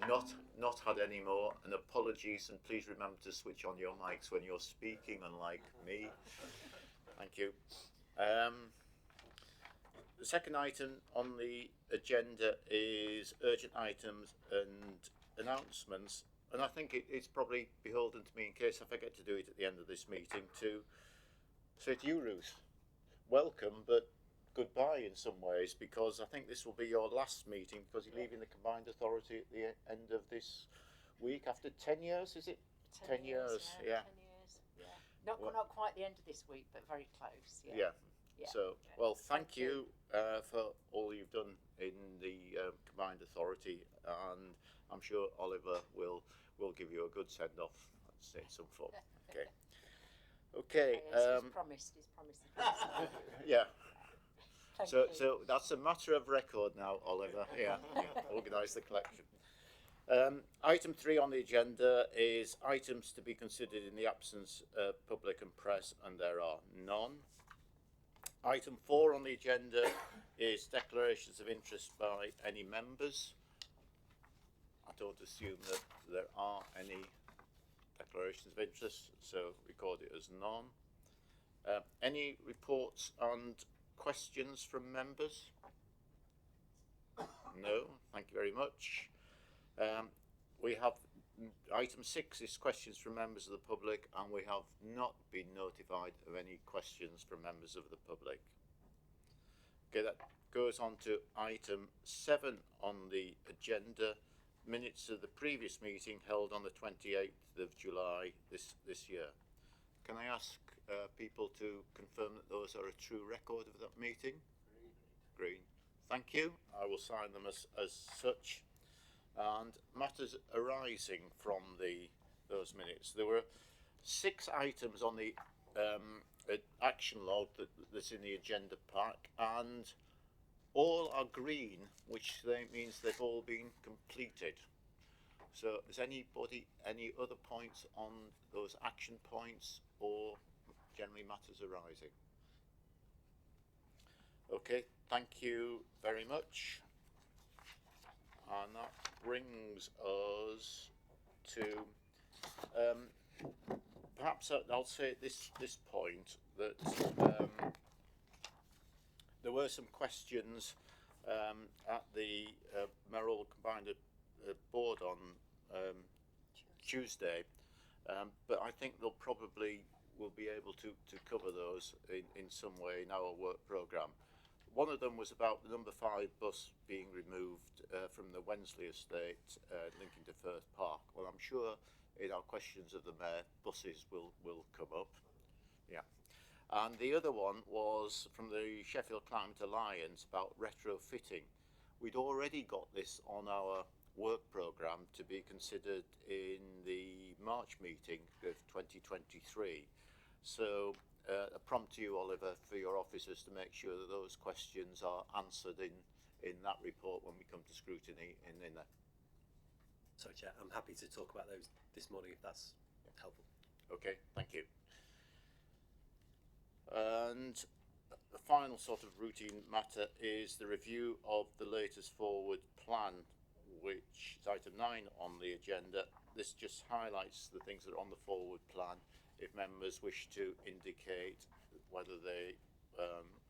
not had any more, and apologies, and please remember to switch on your mics when you're speaking, unlike me. Thank you. The second item on the agenda is urgent items and announcements, and I think it's probably beholden to me, in case I forget to do it at the end of this meeting, to say to you, Ruth, welcome, but goodbye in some ways, because I think this will be your last meeting, because you're leaving the combined authority at the end of this week after 10 years, is it? 10 years, yeah. 10 years, yeah. Not quite the end of this week, but very close, yeah. Yeah. So, well, thank you for all you've done in the combined authority, and I'm sure Oliver will give you a good send-off. Let's say some fun. Okay. Okay. Yes, he's promised. Yeah. So that's a matter of record now, Oliver. Yeah. Organise the collection. Item 3 on the agenda is items to be considered in the absence of public and press, and there are none. Item 4 on the agenda is declarations of interest by any members. I don't assume that there are any declarations of interest, so record it as none. Any reports and questions from members? No, thank you very much. We have item 6 is questions from members of the public, and we have not been notified of any questions from members of the public. Okay, that goes on to item 7 on the agenda, minutes of the previous meeting held on the 28th of July this year. Can I ask people to confirm that those are a true record of that meeting? Green. Thank you. I will sign them as such. And matters arising from those minutes. There were 6 items on the action log that's in the agenda pack, and all are green, which means they've all been completed. So has anybody any other points on those action points, or generally matters arising? Okay, thank you very much. And that brings us to perhaps I'll say at this point that there were some questions at the Mayoral Combined Board on Tuesday, but I think they'll probably will be able to cover those in some way in our work programme. One of them was about the number 5 bus being removed from the Wensley estate linking to Firth Park. Well, I'm sure in our questions of the Mayor, buses will come up. Yeah. And the other one was from the Sheffield Climate Alliance about retrofitting. We'd already got this on our work programme to be considered in the March meeting of 2023. So a prompt to you, Oliver, for your officers to make sure that those questions are answered in that report when we come to scrutiny in there. Sorry, Chair, I'm happy to talk about those this morning if that's helpful. Okay, thank you. And the final sort of routine matter is the review of the latest forward plan, which is item 9 on the agenda. This just highlights the things that are on the forward plan, if members wish to indicate whether they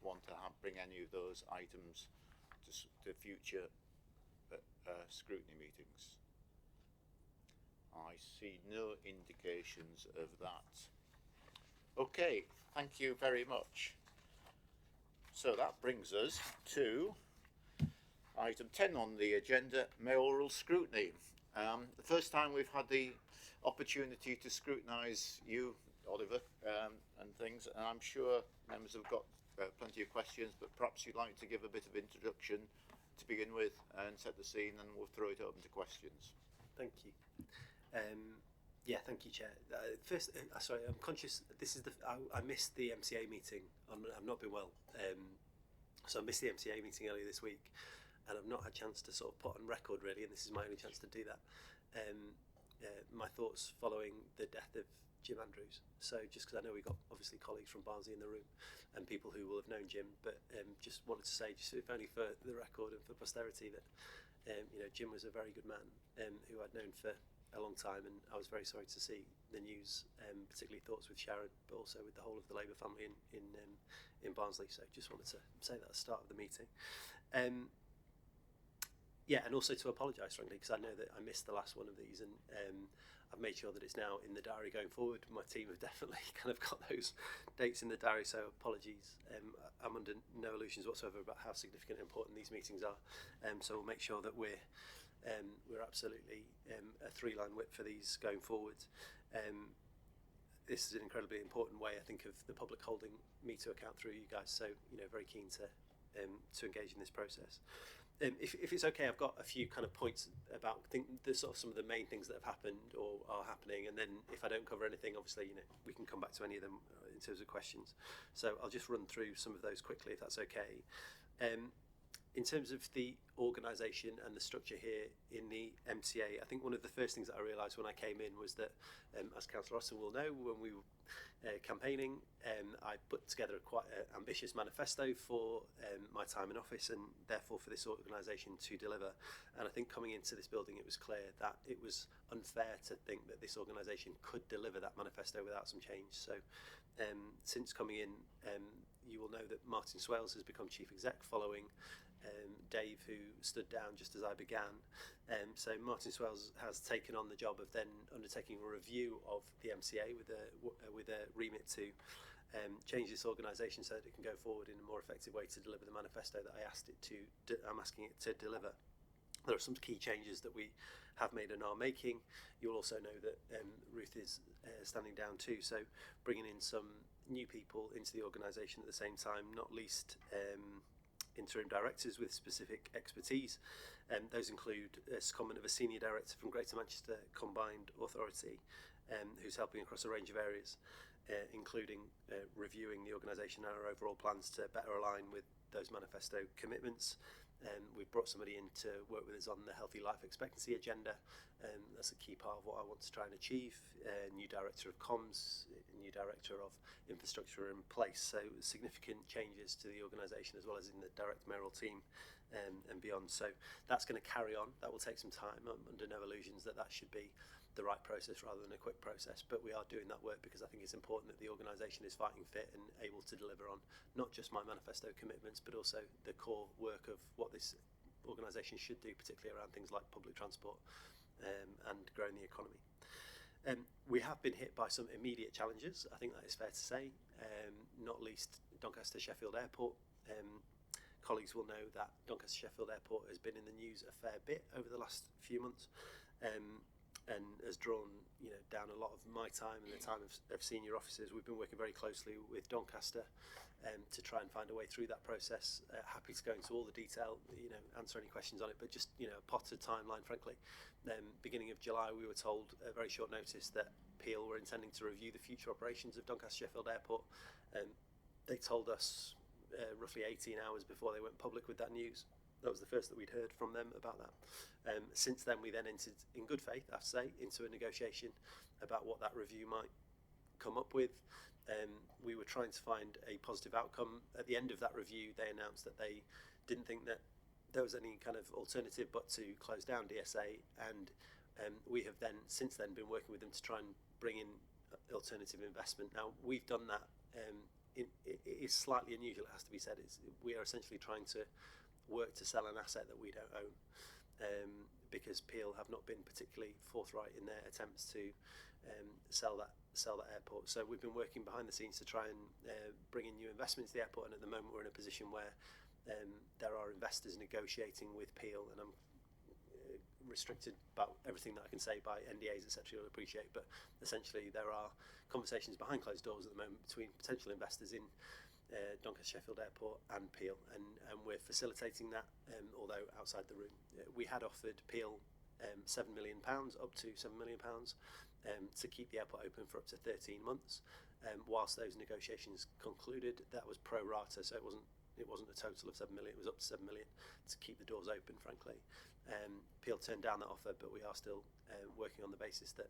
want to bring any of those items to future scrutiny meetings. I see no indications of that. Okay, thank you very much. So that brings us to item 10 on the agenda, Mayoral Scrutiny. The first time we've had the opportunity to scrutinise you, Oliver, and things, and I'm sure members have got plenty of questions, but perhaps you'd like to give a bit of introduction to begin with and set the scene, and we'll throw it open to questions. Thank you. Yeah, thank you, Chair. First, sorry, I'm conscious this is I missed the MCA meeting. I've not been well, so I missed the MCA meeting earlier this week, and I've not had a chance to sort of put on record really, and this is my only chance to do that. My thoughts following the death of Jim Andrews. So just because I know we've got obviously colleagues from Barnsley in the room and people who will have known Jim, but just wanted to say, just if only for the record and for posterity, that Jim was a very good man who I'd known for a long time, and I was very sorry to see the news, particularly thoughts with Sharon, but also with the whole of the Labour family in Barnsley. So just wanted to say that at the start of the meeting. And also to apologise, frankly, because I know that I missed the last one of these, and I've made sure that it's now in the diary going forward. My team have definitely kind of got those dates in the diary, so apologies. I'm under no illusions whatsoever about how significant and important these meetings are. So we'll make sure that we're absolutely a three-line whip for these going forward. This is an incredibly important way, I think, of the public holding me to account through you guys. So, very keen to engage in this process. If it's okay, I've got a few kind of points about some of the main things that have happened or are happening, and then if I don't cover anything, obviously, we can come back to any of them in terms of questions. So I'll just run through some of those quickly, if that's okay. In terms of the organisation and the structure here in the MCA, I think one of the first things that I realised when I came in was that, as Councillor Austin will know, when we were campaigning, I put together a quite ambitious manifesto for my time in office, and therefore for this organisation to deliver. And I think coming into this building, it was clear that it was unfair to think that this organisation could deliver that manifesto without some change. So since coming in, you will know that Martin Swales has become Chief Exec following Dave, who stood down just as I began. So Martin Swales has taken on the job of then undertaking a review of the MCA with a remit to change this organisation so that it can go forward in a more effective way to deliver the manifesto that I'm asking it to deliver. There are some key changes that we have made and are making. You'll also know that Ruth is standing down too, so bringing in some new people into the organisation at the same time, not least interim directors with specific expertise. Those include a secondment of a senior director from Greater Manchester Combined Authority, who's helping across a range of areas, including reviewing the organisation and our overall plans to better align with those manifesto commitments. We've brought somebody in to work with us on the healthy life expectancy agenda. That's a key part of what I want to try and achieve. New director of comms, new director of infrastructure in place. So significant changes to the organisation as well as in the direct mayoral team and beyond. So that's going to carry on. That will take some time. I'm under no illusions that should be the right process rather than a quick process, but we are doing that work because I think it's important that the organisation is fighting fit and able to deliver on not just my manifesto commitments but also the core work of what this organisation should do, particularly around things like public transport and growing the economy. We have been hit by some immediate challenges, I think that is fair to say, not least Doncaster Sheffield Airport. Colleagues will know that Doncaster Sheffield Airport has been in the news a fair bit over the last few months. And has drawn down a lot of my time and the time of senior officers. We've been working very closely with Doncaster to try and find a way through that process. Happy to go into all the detail, answer any questions on it, but just a potted timeline, frankly. Beginning of July, we were told at very short notice that Peel were intending to review the future operations of Doncaster Sheffield Airport. They told us roughly 18 hours before they went public with that news. That was the first that we'd heard from them about that. Since then, we then entered, in good faith, I have to say, into a negotiation about what that review might come up with. We were trying to find a positive outcome. At the end of that review, they announced that they didn't think that there was any kind of alternative but to close down DSA, and we have then, since then, been working with them to try and bring in alternative investment. Now, we've done that. It is slightly unusual, it has to be said. We are essentially trying to work to sell an asset that we don't own, because Peel have not been particularly forthright in their attempts to sell that airport. So we've been working behind the scenes to try and bring in new investments to the airport, and at the moment we're in a position where there are investors negotiating with Peel, and I'm restricted about everything that I can say by NDAs, etc. You'll appreciate, but essentially there are conversations behind closed doors at the moment between potential investors in Doncaster Sheffield Airport and Peel, and we're facilitating that, although outside the room. We had offered Peel £7 million, up to £7 million, to keep the airport open for up to 13 months. Whilst those negotiations concluded, that was pro rata, so it wasn't a total of 7 million, it was up to 7 million to keep the doors open, frankly. Peel turned down that offer, but we are still working on the basis that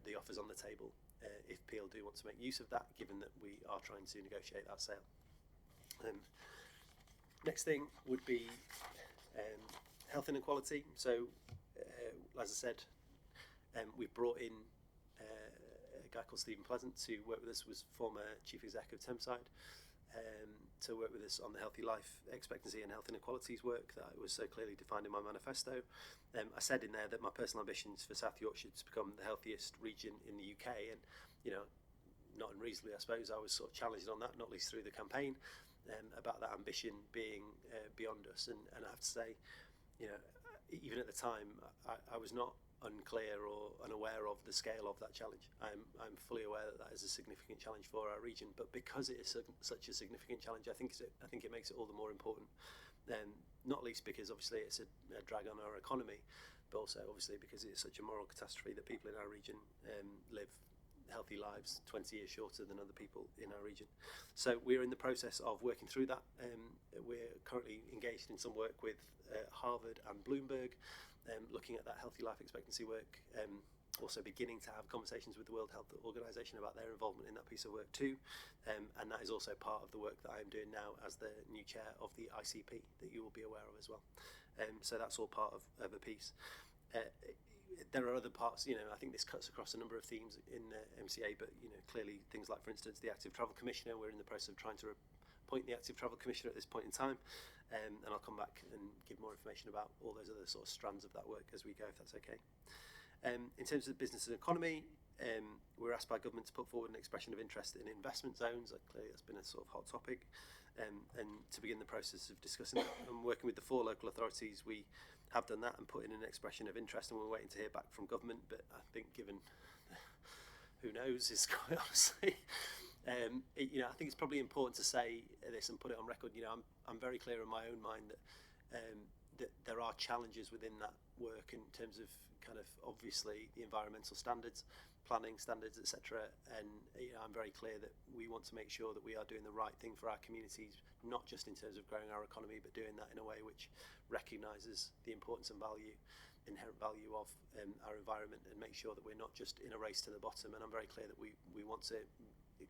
the offer's on the table if Peel do want to make use of that, given that we are trying to negotiate that sale. Next thing would be health inequality. So, as I said, we've brought in a guy called Stephen Pleasant to work with us, was former Chief Exec of Thameside, to work with us on the healthy life expectancy and health inequalities work that was so clearly defined in my manifesto. I said in there that my personal ambitions for South Yorkshire to become the healthiest region in the UK, and not unreasonably, I suppose, I was sort of challenged on that, not least through the campaign, about that ambition being beyond us. And I have to say, even at the time, I was not unclear or unaware of the scale of that challenge. I'm fully aware that is a significant challenge for our region, but because it is such a significant challenge, I think it makes it all the more important. Not least because obviously it's a drag on our economy, but also obviously because it's such a moral catastrophe that people in our region live healthy lives 20 years shorter than other people in our region. So we're in the process of working through that. We're currently engaged in some work with Harvard and Bloomberg, looking at that healthy life expectancy work, also beginning to have conversations with the World Health Organization about their involvement in that piece of work too, and that is also part of the work that I'm doing now as the new chair of the ICP that you will be aware of as well. So that's all part of a piece. There are other parts, I think this cuts across a number of themes in MCA, but clearly things like, for instance, the Active Travel Commissioner. We're in the process of trying to appoint the Active Travel Commissioner at this point in time, and I'll come back and give more information about all those other sort of strands of that work as we go, if that's okay. In terms of the business and economy, we're asked by government to put forward an expression of interest in investment zones. Clearly that's been a sort of hot topic, and to begin the process of discussing that and working with the 4 local authorities, we have done that and put in an expression of interest, and we're waiting to hear back from government. But I think given who knows is quite honestly, I think it's probably important to say this and put it on record. I'm very clear in my own mind that there are challenges within that work in terms of kind of obviously the environmental standards, planning standards, etc. And I'm very clear that we want to make sure that we are doing the right thing for our communities, not just in terms of growing our economy, but doing that in a way which recognises the importance and inherent value of our environment, and make sure that we're not just in a race to the bottom. And I'm very clear that we want to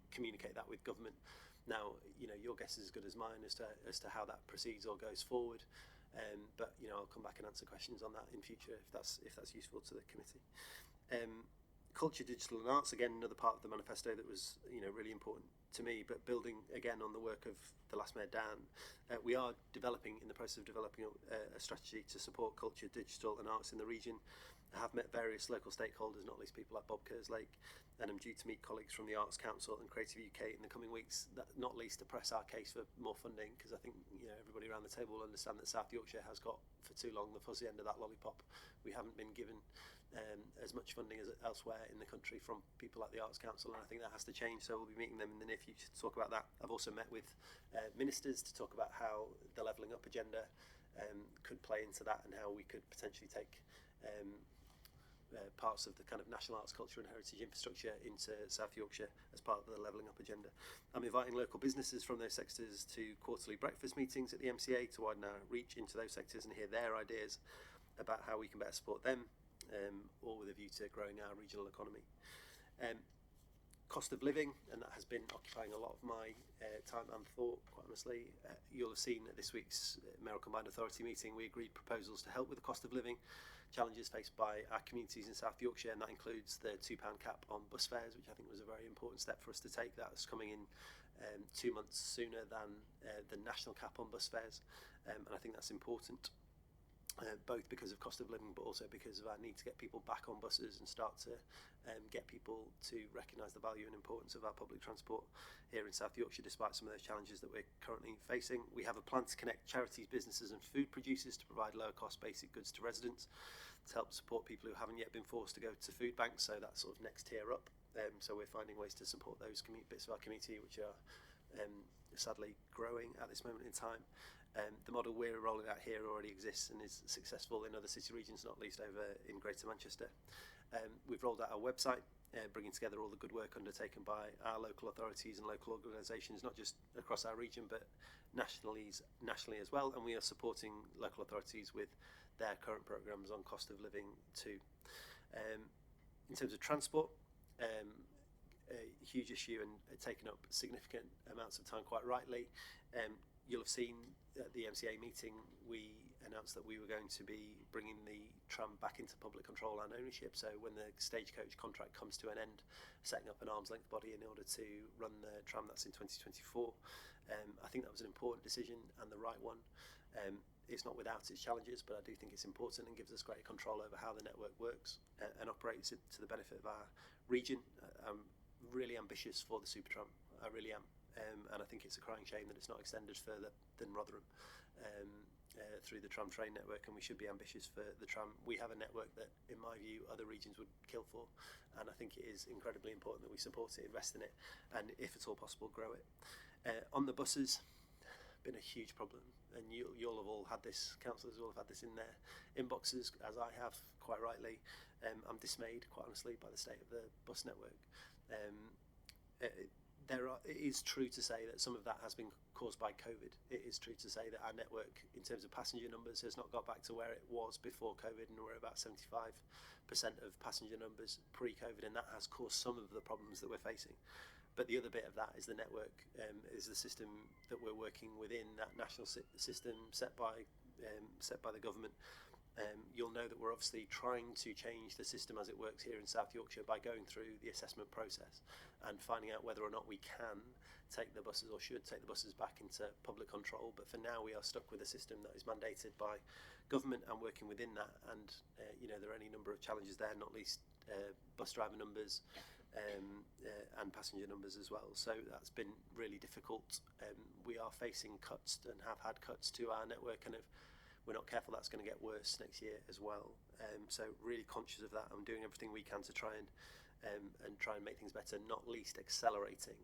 communicate that with government. Now, your guess is as good as mine as to how that proceeds or goes forward. But I'll come back and answer questions on that in future if that's useful to the committee. Culture, digital and arts, again, another part of the manifesto that was really important to me, but building again on the work of the last Mayor Dan, we are in the process of developing a strategy to support culture, digital and arts in the region. I have met various local stakeholders, not least people like Bob Kerslake, and I'm due to meet colleagues from the Arts Council and Creative UK in the coming weeks, not least to press our case for more funding, because I think everybody around the table will understand that South Yorkshire has got for too long the fuzzy end of that lollipop. We haven't been given as much funding as elsewhere in the country from people like the Arts Council, and I think that has to change, so we'll be meeting them in the near future to talk about that. I've also met with ministers to talk about how the levelling up agenda could play into that, and how we could potentially take parts of the kind of national arts, culture and heritage infrastructure into South Yorkshire as part of the levelling up agenda. I'm inviting local businesses from those sectors to quarterly breakfast meetings at the MCA to widen our reach into those sectors and hear their ideas about how we can better support them, all with a view to growing our regional economy. Cost of living, and that has been occupying a lot of my time and thought, quite honestly. You'll have seen at this week's Mayoral Combined Authority meeting, we agreed proposals to help with the cost of living challenges faced by our communities in South Yorkshire, and that includes the £2 cap on bus fares, which I think was a very important step for us to take. That's coming in 2 months sooner than the national cap on bus fares, and I think that's important. Both because of cost of living, but also because of our need to get people back on buses and start to get people to recognise the value and importance of our public transport here in South Yorkshire, despite some of those challenges that we're currently facing. We have a plan to connect charities, businesses and food producers to provide lower cost basic goods to residents, to help support people who haven't yet been forced to go to food banks, so that's sort of next tier up. So we're finding ways to support those bits of our community which are sadly growing at this moment in time. The model we're rolling out here already exists and is successful in other city regions, not least over in Greater Manchester. We've rolled out our website, bringing together all the good work undertaken by our local authorities and local organisations, not just across our region but nationally as well, and we are supporting local authorities with their current programmes on cost of living too. In terms of transport, a huge issue and taken up significant amounts of time, quite rightly. You'll have seen at the MCA meeting we announced that we were going to be bringing the tram back into public control and ownership. So when the Stagecoach contract comes to an end, setting up an arm's length body in order to run the tram that's in 2024. I think that was an important decision and the right one. It's not without its challenges, but I do think it's important and gives us greater control over how the network works and operates it to the benefit of our region. I'm really ambitious for the Supertram, I really am. And I think it's a crying shame that it's not extended further than Rotherham through the tram train network, and we should be ambitious for the tram. We have a network that, in my view, other regions would kill for, and I think it is incredibly important that we support it, invest in it, and if at all possible, grow it. On the buses, been a huge problem, and you'll have all had this, councillors will have had this in their inboxes, as I have, quite rightly. I'm dismayed, quite honestly, by the state of the bus network. It is true to say that some of that has been caused by COVID. It is true to say that our network, in terms of passenger numbers, has not got back to where it was before COVID, and we're about 75% of passenger numbers pre-COVID, and that has caused some of the problems that we're facing. But the other bit of that is the network, is the system that we're working within, that national system set by the government. You'll know that we're obviously trying to change the system as it works here in South Yorkshire by going through the assessment process and finding out whether or not we can take the buses or should take the buses back into public control. But for now, we are stuck with a system that is mandated by government and working within that. And there are any number of challenges there, not least bus driver numbers and passenger numbers as well. So that's been really difficult. We are facing cuts and have had cuts to our network, and if we're not careful, that's going to get worse next year as well. So really conscious of that. I'm doing everything we can to try and make things better, not least accelerating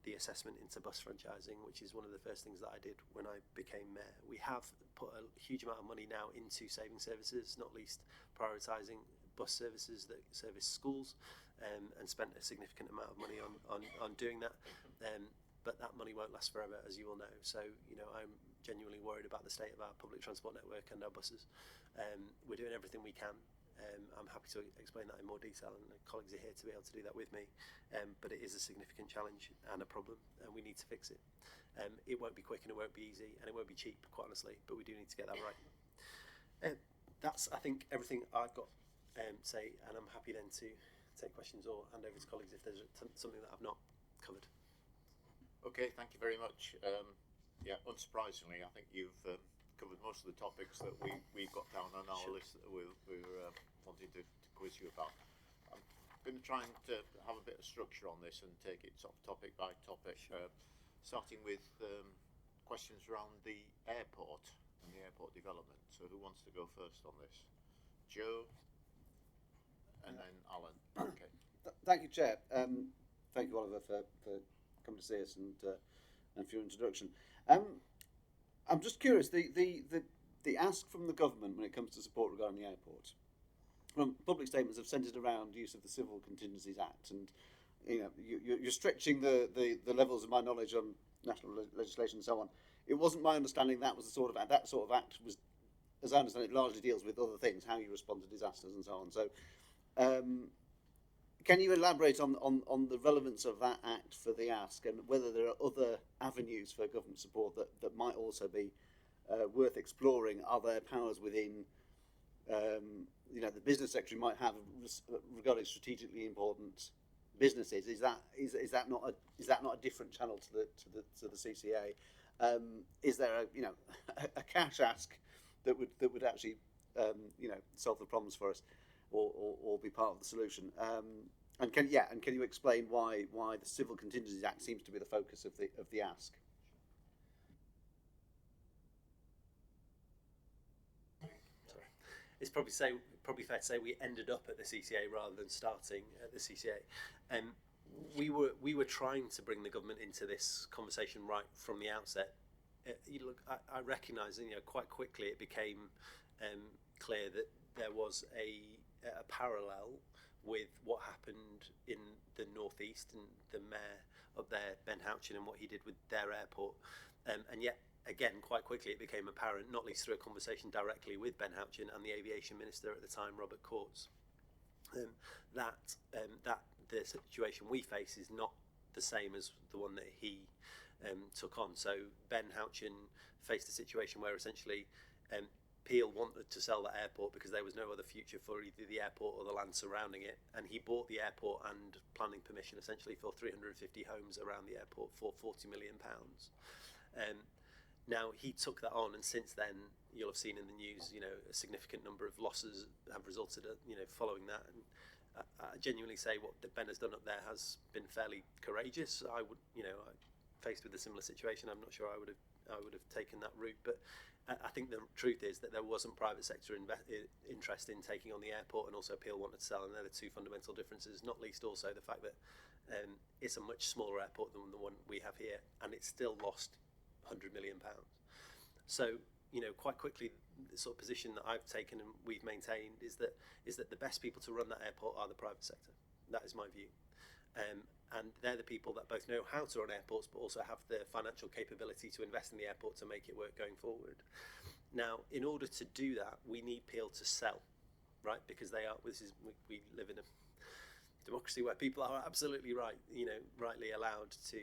the assessment into bus franchising, which is one of the first things that I did when I became mayor. We have put a huge amount of money now into saving services, not least prioritising bus services that service schools, and spent a significant amount of money on doing that. But that money won't last forever, as you will know. So, I'm genuinely worried about the state of our public transport network and our buses. We're doing everything we can. I'm happy to explain that in more detail, and the colleagues are here to be able to do that with me. But it is a significant challenge and a problem, and we need to fix it. It won't be quick, and it won't be easy, and it won't be cheap, quite honestly, but we do need to get that right. That's, I think, everything I've got to say, and I'm happy then to take questions or hand over to colleagues if there's something that I've not covered. Okay, thank you very much. Unsurprisingly, I think you've covered most of the topics that we've got down on our list that we're wanting to quiz you about. I'm going to try and have a bit of structure on this and take it sort of topic by topic, starting with questions around the airport and the airport development. So who wants to go first on this? Joe, and then Alan. Okay. Thank you, Chair. Thank you, Oliver, for coming to see us and for your introduction. I'm just curious, the ask from the government when it comes to support regarding the airport. Public statements have centred around use of the Civil Contingencies Act, and you're stretching the levels of my knowledge on national legislation and so on. It wasn't my understanding that was the sort of act was, as I understand it, largely deals with other things, how you respond to disasters and so on. So, can you elaborate on the relevance of that act for the ask, and whether there are other avenues for government support that might also be worth exploring? Are there powers within the business secretary might have regarding strategically important businesses? Is that not a different channel to the CCA? Is there a cash ask that would actually solve the problems for us, or be part of the solution? And can you explain why the Civil Contingencies Act seems to be the focus of the ask? Sorry. It's probably fair to say we ended up at the CCA rather than starting at the CCA. We were trying to bring the government into this conversation right from the outset. I recognise, quite quickly it became clear that there was a parallel with what happened in the northeast and the mayor up there, Ben Houchin, and what he did with their airport. And yet, again, quite quickly it became apparent, not least through a conversation directly with Ben Houchin and the aviation minister at the time, Robert Courts, that the situation we face is not the same as the one that he took on. So Ben Houchin faced a situation where essentially Peel wanted to sell that airport because there was no other future for either the airport or the land surrounding it, and he bought the airport and planning permission essentially for 350 homes around the airport for £40 million. Now he took that on, and since then you'll have seen in the news, a significant number of losses have resulted, following that. And I genuinely say what Ben has done up there has been fairly courageous. I would, faced with a similar situation, I'm not sure I would have taken that route. But I think the truth is that there wasn't private sector interest in taking on the airport, and also Peel wanted to sell, and they're the two fundamental differences. Not least also the fact that it's a much smaller airport than the one we have here, and it's still lost £100 million. So quite quickly, the sort of position that I've taken and we've maintained is that the best people to run that airport are the private sector. That is my view. And they're the people that both know how to run airports, but also have the financial capability to invest in the airport to make it work going forward. Now, in order to do that, we need Peel to sell, right? Because we live in a democracy where people are absolutely rightly allowed to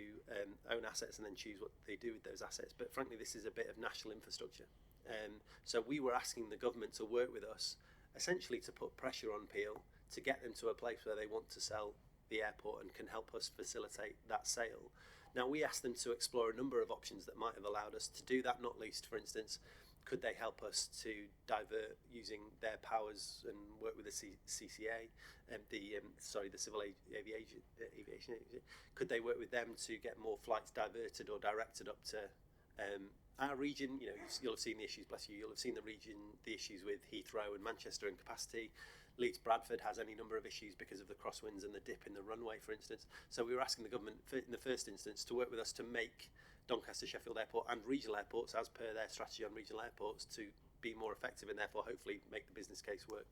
own assets and then choose what they do with those assets. But frankly, this is a bit of national infrastructure. So we were asking the government to work with us, essentially to put pressure on Peel to get them to a place where they want to sell the airport and can help us facilitate that sale. Now, we asked them to explore a number of options that might have allowed us to do that, not least, for instance, could they help us to divert using their powers and work with the CCA, the Civil Aviation Agency? Could they work with them to get more flights diverted or directed up to our region? You'll have seen the issues, bless you, you'll have seen the issues with Heathrow and Manchester and capacity. Leeds Bradford has any number of issues because of the crosswinds and the dip in the runway, for instance. So we were asking the government, in the first instance, to work with us to make Doncaster Sheffield Airport and regional airports, as per their strategy on regional airports, to be more effective and therefore hopefully make the business case work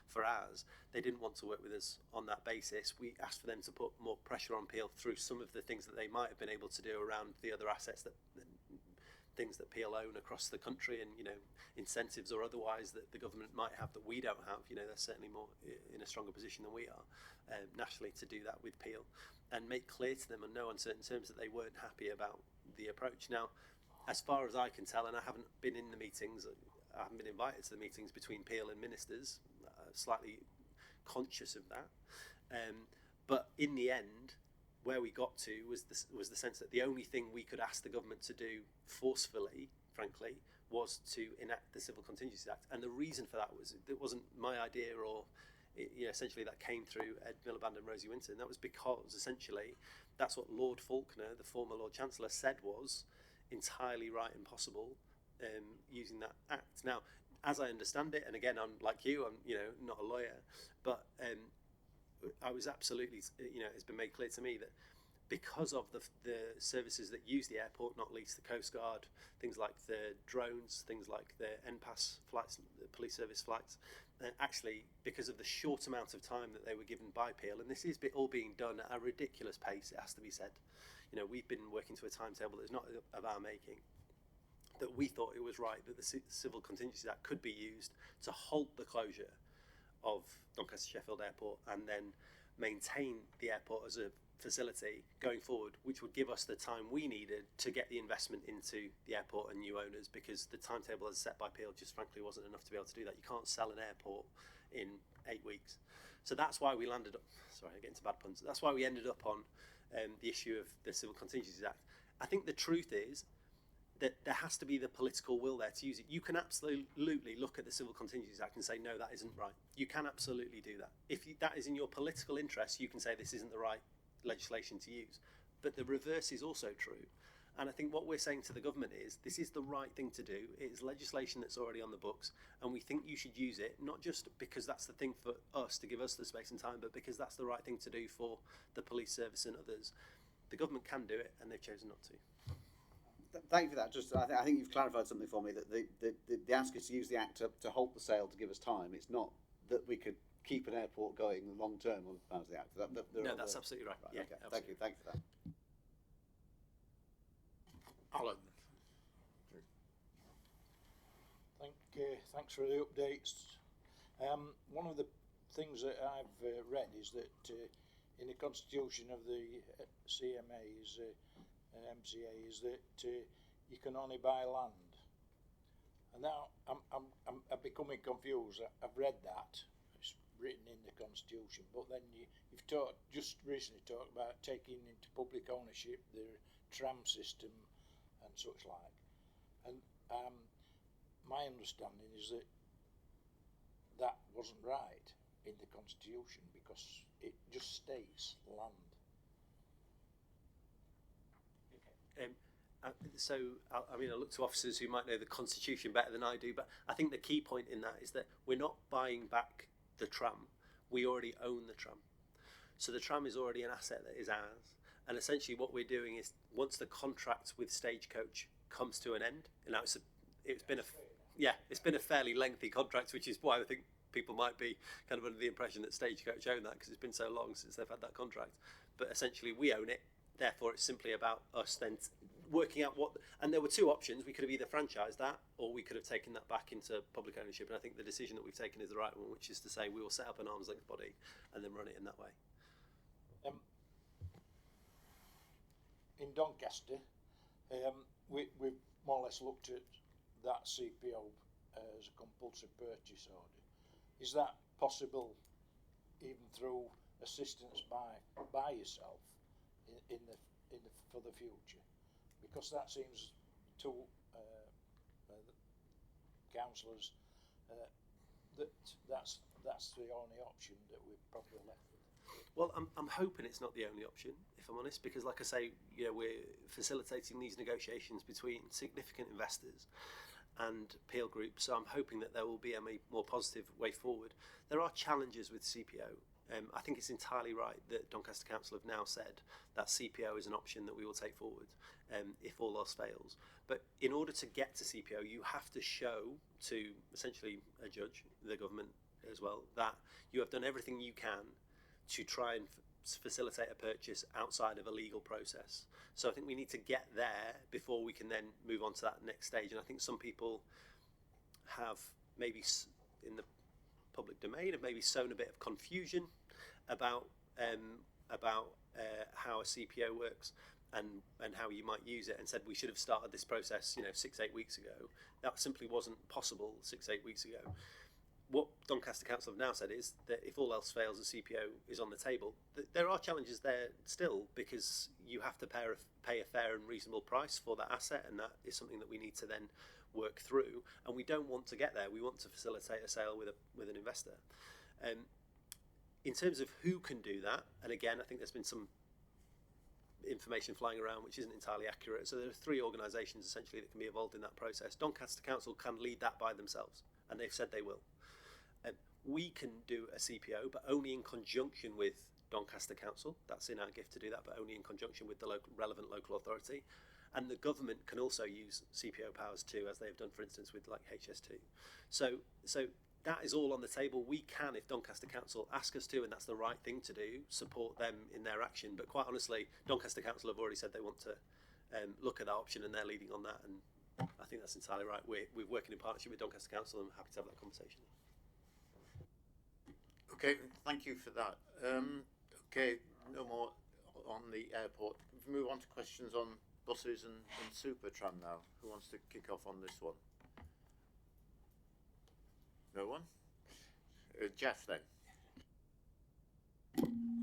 for ours. They didn't want to work with us on that basis. We asked for them to put more pressure on Peel through some of the things that they might have been able to do around the other assets things that Peel own across the country, and incentives or otherwise that the government might have that we don't have. They're certainly more in a stronger position than we are nationally to do that with Peel, and make clear to them in no uncertain terms that they weren't happy about the approach. Now, as far as I can tell, and I haven't been in the meetings, I haven't been invited to the meetings between Peel and ministers, slightly conscious of that, but in the end, where we got to was the sense that the only thing we could ask the government to do forcefully, frankly, was to enact the Civil Contingencies Act. And the reason for that was it wasn't my idea, or essentially that came through Ed Miliband and Rosie Winton. That was because essentially that's what Lord Faulkner, the former Lord Chancellor, said was entirely right and possible using that act. Now, as I understand it, and again, I'm like you, I'm not a lawyer, but I was absolutely, it's been made clear to me that because of the services that use the airport, not least the Coast Guard, things like the drones, things like the NPAS flights, the police service flights, actually because of the short amount of time that they were given by Peel, and this is all being done at a ridiculous pace, it has to be said. We've been working to a timetable that's not of our making, that we thought it was right that the Civil Contingencies Act could be used to halt the closure of Doncaster Sheffield Airport and then maintain the airport as a facility going forward, which would give us the time we needed to get the investment into the airport and new owners, because the timetable as set by Peel just frankly wasn't enough to be able to do that. You can't sell an airport in 8 weeks. So that's why we landed up, sorry, I get into bad puns, that's why we ended up on the issue of the Civil Contingencies Act. I think the truth is that there has to be the political will there to use it. You can absolutely look at the Civil Contingencies Act and say, no, that isn't right. You can absolutely do that. If that is in your political interest, you can say this isn't the right legislation to use. But the reverse is also true. And I think what we're saying to the government is, this is the right thing to do. It is legislation that's already on the books, and we think you should use it, not just because that's the thing for us, to give us the space and time, but because that's the right thing to do for the police service and others. The government can do it, and they've chosen not to. Thank you for that. Just, I think you've clarified something for me, that the ask is to use the Act to halt the sale to give us time. It's not that we could keep an airport going long term on the powers of the Act. No, that's absolutely right. Yeah, okay. Absolutely. Thank you for that. Alan. Thanks for the updates. One of the things that I've read is that in the constitution of the MCA is that you can only buy land, And now I'm becoming confused. I've read that. It's written in the Constitution, but then you've just recently talked about taking into public ownership the tram system and such like. And my understanding is that that wasn't right in the Constitution because it just states land. I mean, I look to officers who might know the Constitution better than I do, but I think the key point in that is that we're not buying back the tram. We already own the tram. So the tram is already an asset that is ours. And essentially what we're doing is, once the contract with Stagecoach comes to an end, and now it's been a fairly lengthy contract, which is why I think people might be kind of under the impression that Stagecoach own that, because it's been so long since they've had that contract. But essentially we own it. Therefore, it's simply about us then working out what. And there were two options. We could have either franchised that, or we could have taken that back into public ownership. And I think the decision that we've taken is the right one, which is to say we will set up an arm's length body and then run it in that way. In Doncaster, we've more or less looked at that CPO as a compulsory purchase order. Is that possible, even through assistance by yourself? For the future, because that seems to councillors that's the only option that we're probably left with. Well, I'm hoping it's not the only option, if I'm honest, because like I say, we're facilitating these negotiations between significant investors and appeal groups, so I'm hoping that there will be a more positive way forward. There are challenges with CPO. I think it's entirely right that Doncaster Council have now said that CPO is an option that we will take forward if all else fails. But in order to get to CPO, you have to show to essentially a judge, the government as well, that you have done everything you can to try and facilitate a purchase outside of a legal process. So I think we need to get there before we can then move on to that next stage. And I think some people have maybe in the public domain have maybe sown a bit of confusion about how a CPO works and how you might use it, and said we should have started this process 6-8 weeks ago. That simply wasn't possible 6-8 weeks ago. What Doncaster Council have now said is that if all else fails, a CPO is on the table. There are challenges there still, because you have to pay a fair and reasonable price for that asset, and that is something that we need to then work through. And we don't want to get there. We want to facilitate a sale with an investor. In terms of who can do that, and again, I think there's been some information flying around which isn't entirely accurate. So there are 3 organisations essentially that can be involved in that process. Doncaster Council can lead that by themselves, and they've said they will. We can do a CPO, but only in conjunction with Doncaster Council. That's in our gift to do that, but only in conjunction with the relevant local authority. And the government can also use CPO powers too, as they've done, for instance, with like HS2. So that is all on the table. We can, if Doncaster Council ask us to, and that's the right thing to do, support them in their action. But quite honestly, Doncaster Council have already said they want to look at that option, and they're leading on that. And I think that's entirely right. We're working in partnership with Doncaster Council, and I'm happy to have that conversation. Okay, thank you for that. Okay, no more on the airport. We move on to questions on buses and Supertram now. Who wants to kick off on this one? No one? Jeff then.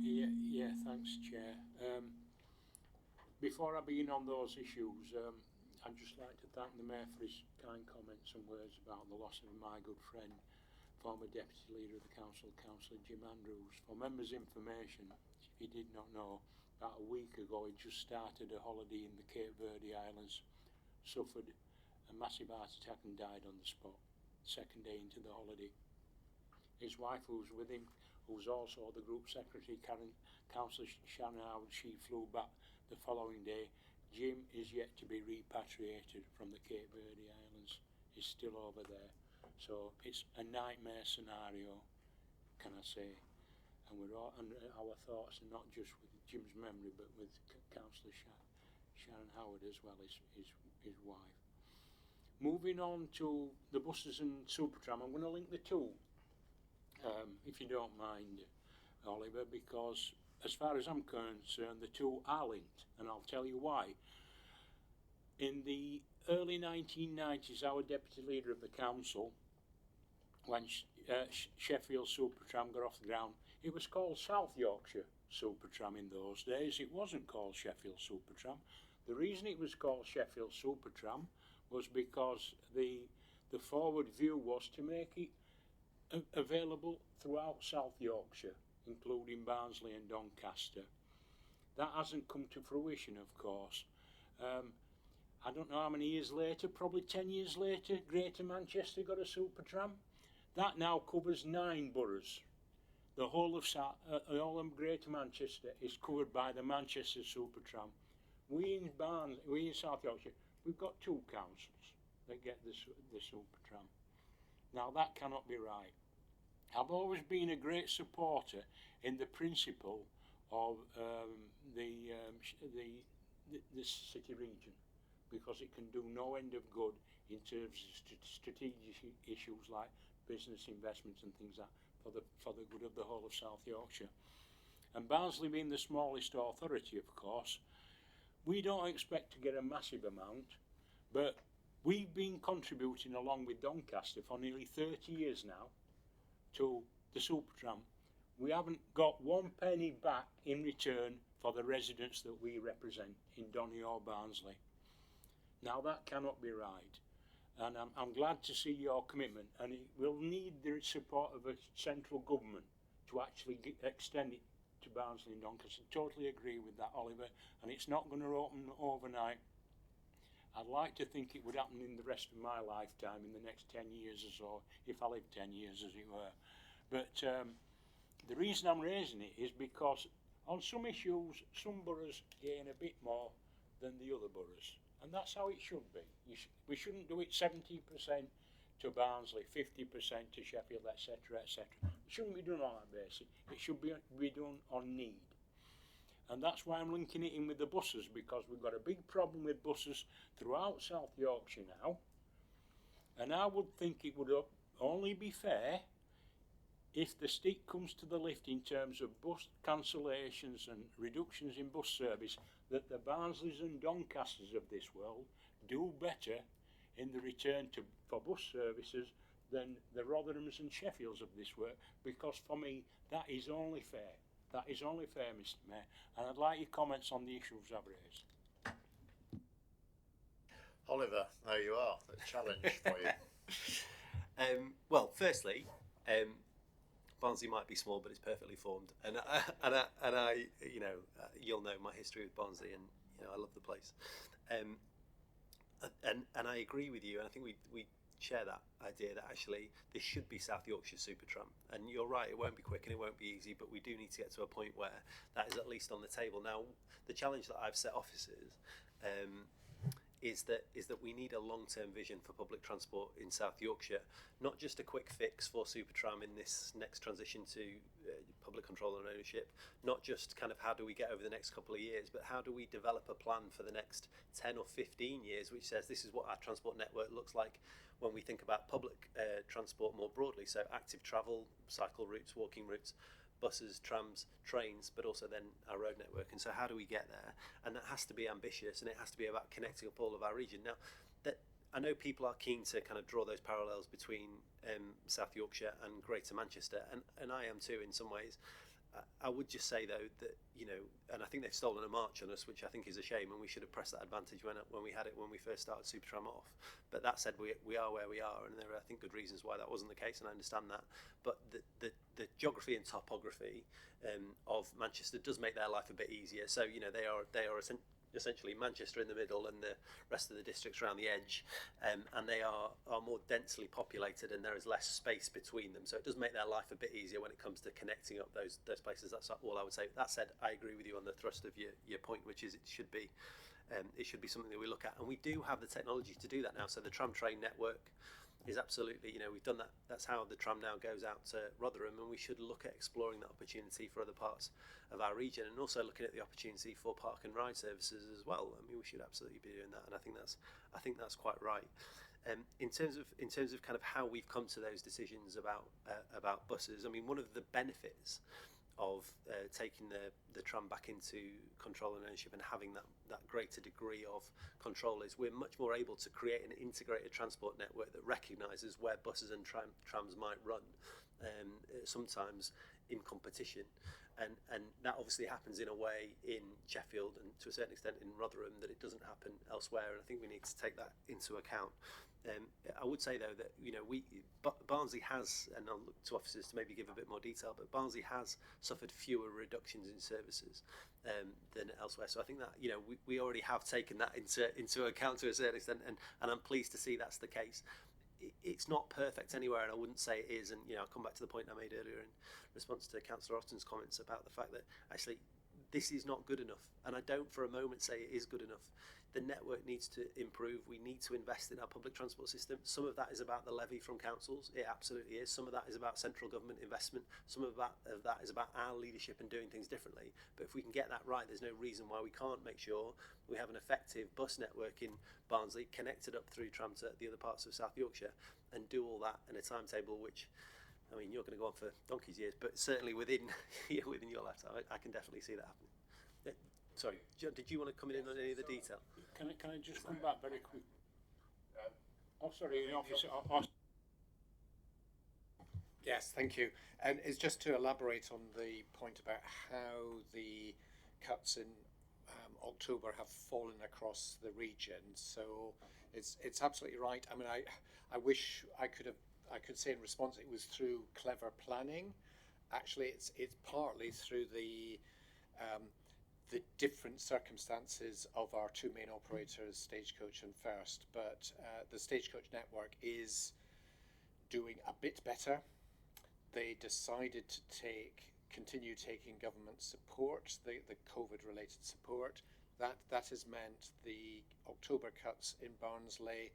Yeah, thanks, Chair. Before I begin on those issues, I'd just like to thank the Mayor for his kind comments and words about the loss of my good friend, former Deputy Leader of the Council, Councillor Jim Andrews. For members' information, if he did not know, about a week ago he just started a holiday in the Cape Verde Islands, suffered a massive heart attack and died on the spot, second day into the holiday. His wife, who was with him, who was also the Group Secretary, Councillor Shannon Howard, she flew back the following day. Jim is yet to be repatriated from the Cape Verde Islands. He's still over there. So it's a nightmare scenario, can I say? And our thoughts are not just with Jim's memory, but with Councillor Shannon Howard as well, his wife. Moving on to the buses and Supertram, I'm going to link the two, if you don't mind, Oliver, because as far as I'm concerned, the two are linked, and I'll tell you why. in the early 1990s, our deputy leader of the council, when Sheffield Supertram got off the ground, it was called South Yorkshire Supertram in those days. It wasn't called Sheffield Supertram. The reason it was called Sheffield Supertram was because the forward view was to make it available throughout South Yorkshire, including Barnsley and Doncaster. That hasn't come to fruition, of course. I don't know how many years later, probably 10 years later, Greater Manchester got a Supertram. That now covers 9 boroughs. The whole of Greater Manchester is covered by the Manchester Supertram. We in South Yorkshire, we've got 2 councils that get the Supertram. Now that cannot be right. I've always been a great supporter in the principle of the city region, because it can do no end of good in terms of strategic issues like business investments and things like that for the good of the whole of South Yorkshire. And Barnsley being the smallest authority, of course, we don't expect to get a massive amount, but we've been contributing along with Doncaster for nearly 30 years now to the Supertram. We haven't got 1 penny back in return for the residents that we represent in Donny or Barnsley. Now that cannot be right, and I'm glad to see your commitment, and it will need the support of a central government to actually extend it to Barnsley and Doncaster. Totally agree with that, Oliver, and it's not going to open overnight. I'd like to think it would happen in the rest of my lifetime, in the next 10 years or so, if I live 10 years as it were. But the reason I'm raising it is because on some issues, some boroughs gain a bit more than the other boroughs. And that's how it should be. We shouldn't do it 70% to Barnsley, 50% to Sheffield, etc., etc. It shouldn't be done on that basis. It should be done on need. And that's why I'm linking it in with the buses, because we've got a big problem with buses throughout South Yorkshire now. And I would think it would only be fair if the stick comes to the lift in terms of bus cancellations and reductions in bus service, that the Barnsleys and Doncasters of this world do better in the return for bus services than the Rotherhams and Sheffields of this world, because for me that is only fair. That is only fair, Mr. Mayor, and I'd like your comments on the issues I've raised. Oliver, there you are, a challenge for you. Well, firstly, Barnsley might be small, but it's perfectly formed, and I you know, you'll know my history with Barnsley, and you know I love the place, and I agree with you, and I think we share that idea that actually this should be South Yorkshire Supertram, and you're right, it won't be quick and it won't be easy, but we do need to get to a point where that is at least on the table. Now, the challenge that I've set officers is that we need a long-term vision for public transport in South Yorkshire, not just a quick fix for Supertram in this next transition to public control and ownership, not just kind of how do we get over the next couple of years, but how do we develop a plan for the next 10 or 15 years which says this is what our transport network looks like when we think about public transport more broadly, so active travel, cycle routes, walking routes, buses, trams, trains, but also then our road network. And so how do we get there? And that has to be ambitious, and it has to be about connecting up all of our region. Now, that I know people are keen to kind of draw those parallels between South Yorkshire and Greater Manchester, and I am too in some ways. I would just say though that, you know, and I think they've stolen a march on us, which I think is a shame, and we should have pressed that advantage when we had it when we first started Supertram off. But that said, we are where we are, and there are, I think, good reasons why that wasn't the case, and I understand that. But the geography and topography of Manchester does make their life a bit easier. So, you know, they are essentially Manchester in the middle and the rest of the districts around the edge, and they are more densely populated, and there is less space between them, so it does make their life a bit easier when it comes to connecting up those places. That's all I would say. That said, I agree with you on the thrust of your point, which is it should be something that we look at, and we do have the technology to do that now. So the tram train network is absolutely, you know, we've done that. That's how the tram now goes out to Rotherham, and we should look at exploring that opportunity for other parts of our region, and also looking at the opportunity for park and ride services as well. I mean, we should absolutely be doing that, and I think that's quite right. In terms of kind of how we've come to those decisions about buses, I mean, one of the benefits of taking the tram back into control and ownership and having that greater degree of control is we're much more able to create an integrated transport network that recognises where buses and trams might run, sometimes in competition. And that obviously happens in a way in Sheffield and to a certain extent in Rotherham that it doesn't happen elsewhere, and I think we need to take that into account. I would say though that Barnsley has, and I'll look to officers to maybe give a bit more detail, but Barnsley has suffered fewer reductions in services than elsewhere. So I think that we already have taken that into account to a certain extent, and I'm pleased to see that's the case. It's not perfect anywhere, and I wouldn't say it is. And I'll come back to the point I made earlier in response to Councillor Otton's comments about the fact that actually this is not good enough, and I don't for a moment say it is good enough. The network needs to improve. We need to invest in our public transport system. Some of that is about the levy from councils. It absolutely is. Some of that is about central government investment. Some of that is about our leadership and doing things differently. But if we can get that right, there's no reason why we can't make sure we have an effective bus network in Barnsley, connected up through tram to the other parts of South Yorkshire, and do all that in a timetable which, I mean, you're going to go on for donkey's years, but certainly within your lifetime, I can definitely see that happening. Sorry, John, did you want to come in on any of the detail? Can I just come back very quick? Sorry, officer. Yes, thank you. And it's just to elaborate on the point about how the cuts in October have fallen across the region. So it's absolutely right. I mean, I wish I could say in response it was through clever planning. Actually, it's partly through the different circumstances of our two main operators, Stagecoach and First, but the Stagecoach network is doing a bit better. They decided to continue taking government support, the COVID-related support. That has meant the October cuts in Barnsley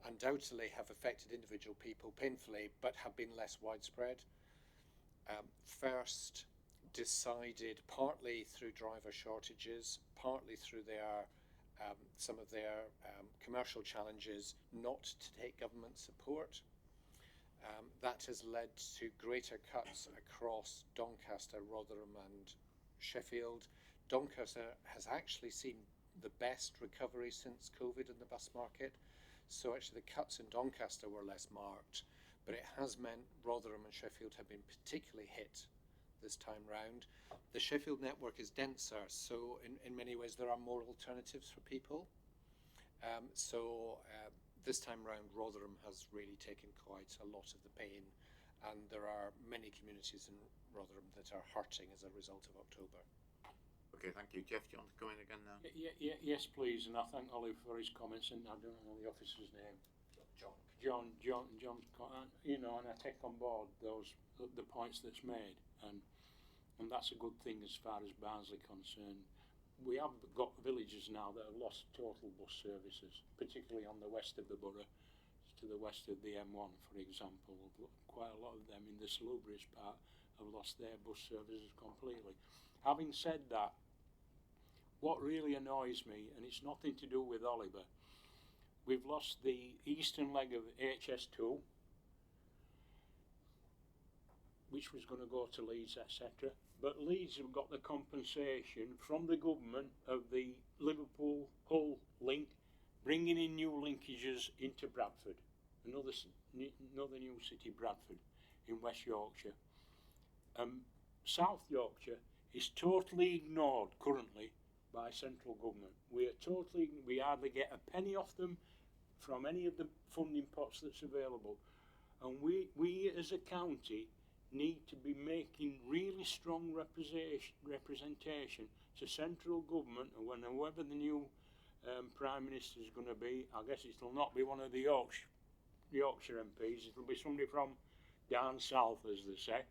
undoubtedly have affected individual people painfully, but have been less widespread. First decided, partly through driver shortages, partly through some of their commercial challenges, not to take government support. That has led to greater cuts across Doncaster, Rotherham and Sheffield. Doncaster has actually seen the best recovery since COVID in the bus market, so actually the cuts in Doncaster were less marked, but it has meant Rotherham and Sheffield have been particularly hit this time round. The Sheffield network is denser, so in many ways there are more alternatives for people. This time round Rotherham has really taken quite a lot of the pain, and there are many communities in Rotherham that are hurting as a result of October. Okay, thank you. Jeff, do you want to come in again now? Yes, please, and I thank Ollie for his comments, and I don't know the officer's name. John, and I take on board the points that's made, and that's a good thing as far as Barnsley concerned. We have got villages now that have lost total bus services, particularly on the west of the borough, to the west of the M1, for example. Quite a lot of them in the salubrious part have lost their bus services completely. Having said that, what really annoys me, and it's nothing to do with Oliver, we've lost the eastern leg of HS2, which was going to go to Leeds, etc. But Leeds have got the compensation from the government of the Liverpool-Hull link, bringing in new linkages into Bradford, another new city, Bradford, in West Yorkshire. South Yorkshire is totally ignored currently by central government. We hardly get a penny off them from any of the funding pots that's available, and we as a county need to be making really strong representation to central government, and whoever the new Prime Minister is going to be, I guess it will not be one of the Yorkshire MPs, it will be somebody from down south, as they say.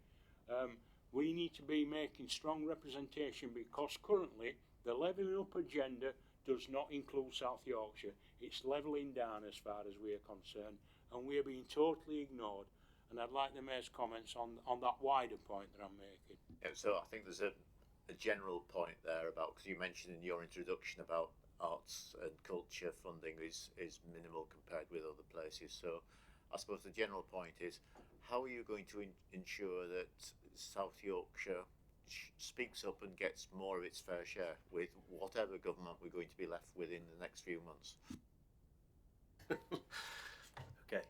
We need to be making strong representation, because currently the levelling up agenda does not include South Yorkshire. It's levelling down as far as we are concerned, and we are being totally ignored. And I'd like the Mayor's comments on that wider point that I'm making. Yeah, so I think there's a general point there about, because you mentioned in your introduction about arts and culture funding is minimal compared with other places. So I suppose the general point is, how are you going to ensure that South Yorkshire speaks up and gets more of its fair share with whatever government we're going to be left with in the next few months. Okay.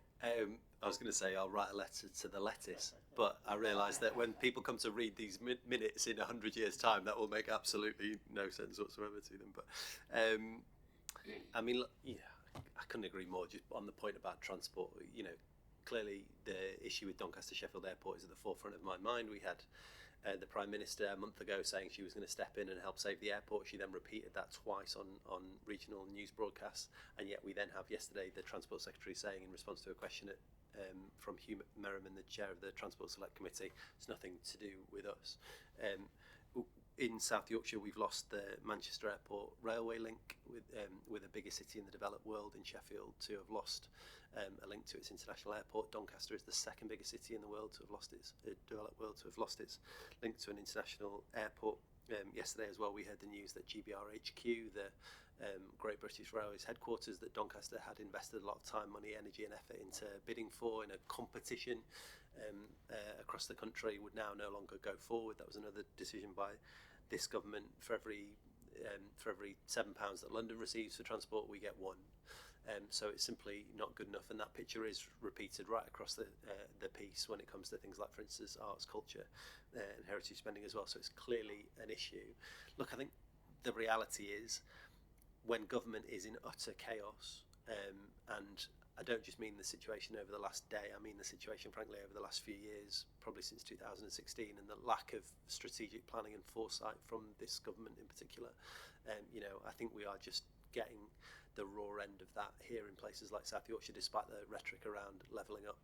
I was going to say I'll write a letter to the lettuce, but I realise that when people come to read these minutes in 100 years' time, that will make absolutely no sense whatsoever to them. But I mean, yeah, I couldn't agree more. Just on the point about transport, you know, clearly the issue with Doncaster Sheffield Airport is at the forefront of my mind. We had the Prime Minister a month ago saying she was going to step in and help save the airport. She then repeated that twice on regional news broadcasts, and yet we then have yesterday the Transport Secretary saying in response to a question from Hugh Merriman, the chair of the Transport Select Committee, it's nothing to do with us. In South Yorkshire, we've lost the Manchester Airport railway link with the biggest city in the developed world in Sheffield to have lost a link to its international airport. Doncaster is the second biggest city in the world to have lost its developed world to have lost its link to an international airport. Yesterday as well, we heard the news that GBRHQ, the Great British Railways headquarters that Doncaster had invested a lot of time, money, energy and effort into bidding for in a competition across the country, would now no longer go forward. That was another decision by this government. For every £7 that London receives for transport, we get one. So it's simply not good enough, and that picture is repeated right across the piece when it comes to things like, for instance, arts, culture and heritage spending as well. So it's clearly an issue. Look, I think the reality is when government is in utter chaos, and I don't just mean the situation over the last day, I mean the situation, frankly, over the last few years, probably since 2016, and the lack of strategic planning and foresight from this government in particular. You know, I think we are just getting the raw end of that here in places like South Yorkshire, despite the rhetoric around levelling up.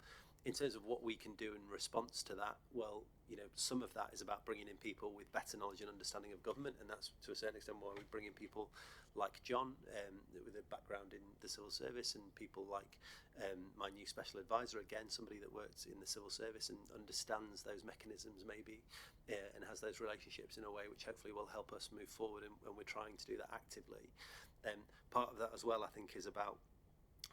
In terms of what we can do in response to that, well, you know, some of that is about bringing in people with better knowledge and understanding of government, and that's to a certain extent why we bring in people like John, with a background in the civil service, and people like my new special advisor, again, somebody that works in the civil service and understands those mechanisms maybe, and has those relationships in a way which hopefully will help us move forward, and we're trying to do that actively. Part of that as well, I think, is about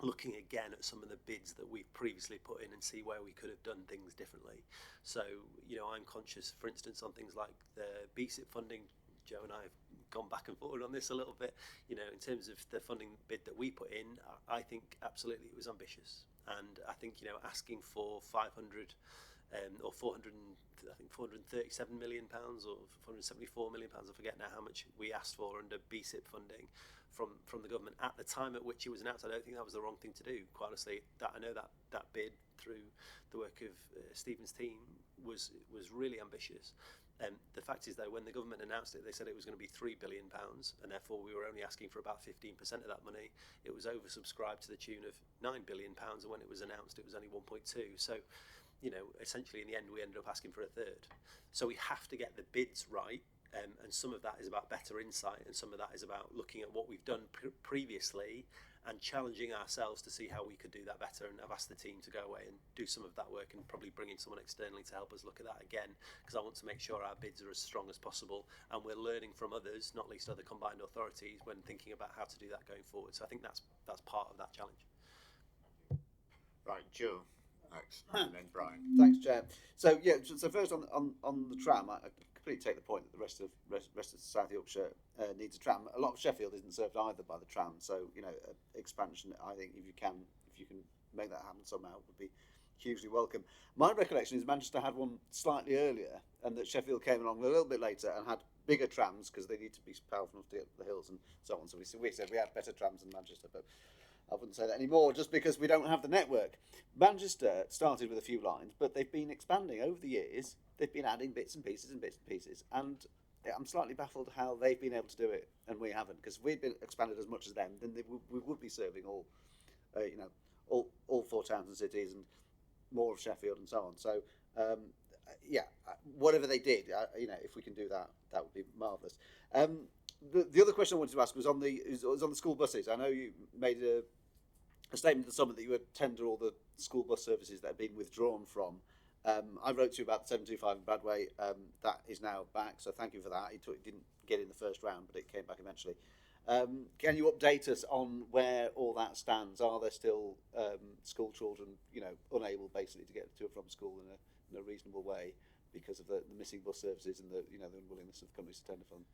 looking again at some of the bids that we've previously put in and see where we could have done things differently. So, you know, I'm conscious, for instance, on things like the BSIP funding. Joe and I have gone back and forward on this a little bit. You know, in terms of the funding bid that we put in, I think absolutely it was ambitious. And I think, you know, asking for 500 or 400, I think 437 million pounds or 474 million pounds, I forget now how much we asked for under BSIP funding from the government at the time at which it was announced. I don't think that was the wrong thing to do, quite honestly. That I know that bid through the work of Stephen's team was really ambitious. The fact is, though, when the government announced it, they said it was going to be £3 billion, and therefore we were only asking for about 15% of that money. It was oversubscribed to the tune of £9 billion, and when it was announced, it was only 1.2. So, you know, essentially in the end, we ended up asking for a third. So we have to get the bids right. And some of that is about better insight, and some of that is about looking at what we've done previously and challenging ourselves to see how we could do that better. And I've asked the team to go away and do some of that work, and probably bring in someone externally to help us look at that again, because I want to make sure our bids are as strong as possible, and we're learning from others, not least other combined authorities, when thinking about how to do that going forward. So I think that's part of that challenge. Right, Joe, next, and then Bryan. Thanks, Chair. So yeah, so first on the tram, I completely take the point that the rest of South Yorkshire needs a tram. A lot of Sheffield isn't served either by the tram, so you know, expansion, I think, if you can make that happen somehow, would be hugely welcome. My recollection is Manchester had one slightly earlier, and that Sheffield came along a little bit later and had bigger trams because they need to be powerful enough to get up the hills and so on. So we said we had better trams than Manchester, but I wouldn't say that anymore, just because we don't have the network. Manchester started with a few lines, but they've been expanding over the years. They've been adding bits and pieces, and I'm slightly baffled how they've been able to do it and we haven't. Because if we'd been expanded as much as them, then we would be serving all, all four towns and cities and more of Sheffield and so on. So whatever they did, if we can do that, that would be marvellous. The other question I wanted to ask was on the school buses. I know you made a statement to someone that you would tender all the school bus services that have been withdrawn from. I wrote to you about the 725 in Bradway. That is now back, so thank you for that. It didn't get in the first round, but it came back eventually. Can you update us on where all that stands? Are there still school children, unable basically to get to and from school in a reasonable way? because of the missing bus services and the unwillingness of companies to tender for them.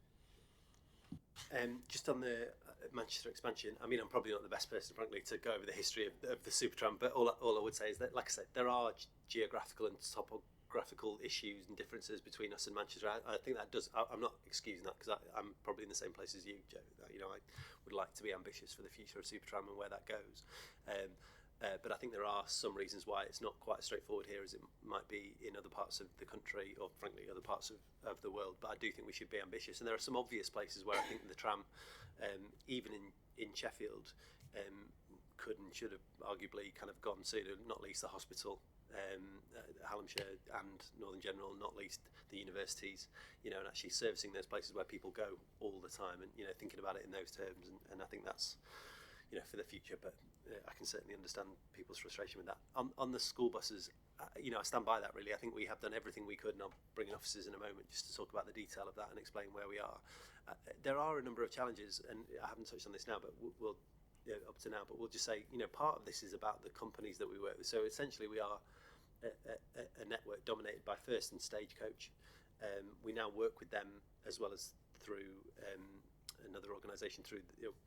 Just on the Manchester expansion, I mean, I'm probably not the best person, frankly, to go over the history of the Supertram, but all I would say is that, like I said, there are geographical and topographical issues and differences between us and Manchester. I think that does. I'm not excusing that, because I'm probably in the same place as you, Joe. I would like to be ambitious for the future of Supertram and where that goes. But I think there are some reasons why it's not quite as straightforward here as it might be in other parts of the country, or frankly other parts of the world. But I do think we should be ambitious, and there are some obvious places where I think the tram, even in Sheffield, could and should have arguably kind of gone sooner, not least the hospital, Hallamshire and Northern General, not least the universities, and actually servicing those places where people go all the time, and thinking about it in those terms, and I think that's for the future. But I can certainly understand people's frustration with that. On the school buses, I stand by that, really. I think we have done everything we could, and I'll bring in officers in a moment just to talk about the detail of that and explain where we are. There are a number of challenges, and I haven't touched on this now, but we'll up to now, but we'll just say, part of this is about the companies that we work with. So essentially we are a network dominated by First and Stagecoach. We now work with them as well as through another organisation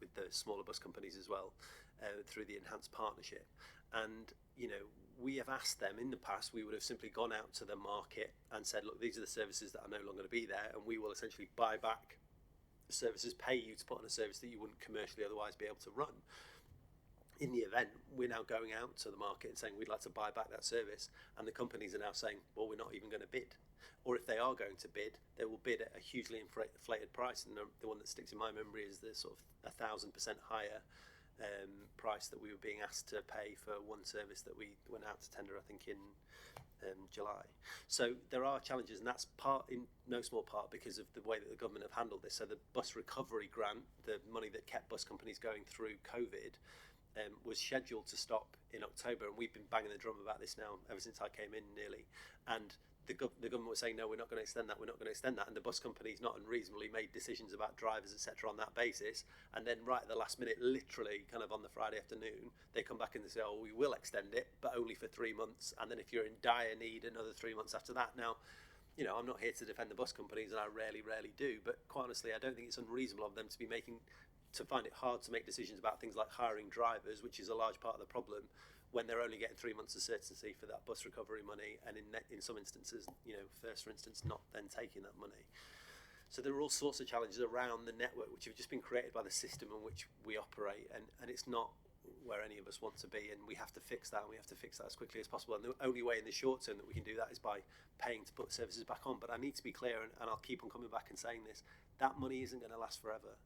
with the smaller bus companies as well, through the enhanced partnership. And we have asked them in the past, we would have simply gone out to the market and said, look, these are the services that are no longer going to be there, and we will essentially buy back services, pay you to put on a service that you wouldn't commercially otherwise be able to run. In the event, we're now going out to the market and saying we'd like to buy back that service, and the companies are now saying, well, we're not even going to bid. Or if they are going to bid, they will bid at a hugely inflated price, and the one that sticks in my memory is the sort of 1,000% higher price that we were being asked to pay for one service that we went out to tender, I think, in July. So there are challenges, and that's in no small part because of the way that the government have handled this. So the bus recovery grant, the money that kept bus companies going through COVID, was scheduled to stop in October, and we've been banging the drum about this now ever since I came in nearly. And the government was saying, no, we're not going to extend that, we're not going to extend that, and the bus companies not unreasonably made decisions about drivers, etc. on that basis, and then right at the last minute, literally kind of on the Friday afternoon, they come back and they say, oh, we will extend it, but only for 3 months, and then if you're in dire need, another 3 months after that. Now, I'm not here to defend the bus companies, and I rarely do, but quite honestly, I don't think it's unreasonable of them to find it hard to make decisions about things like hiring drivers, which is a large part of the problem, when they're only getting 3 months of certainty for that bus recovery money, and in some instances, First, for instance, not then taking that money. So there are all sorts of challenges around the network which have just been created by the system in which we operate, and it's not where any of us want to be, and we have to fix that, and we have to fix that as quickly as possible. And the only way in the short term that we can do that is by paying to put services back on. But I need to be clear, and I'll keep on coming back and saying this, that money isn't going to last forever.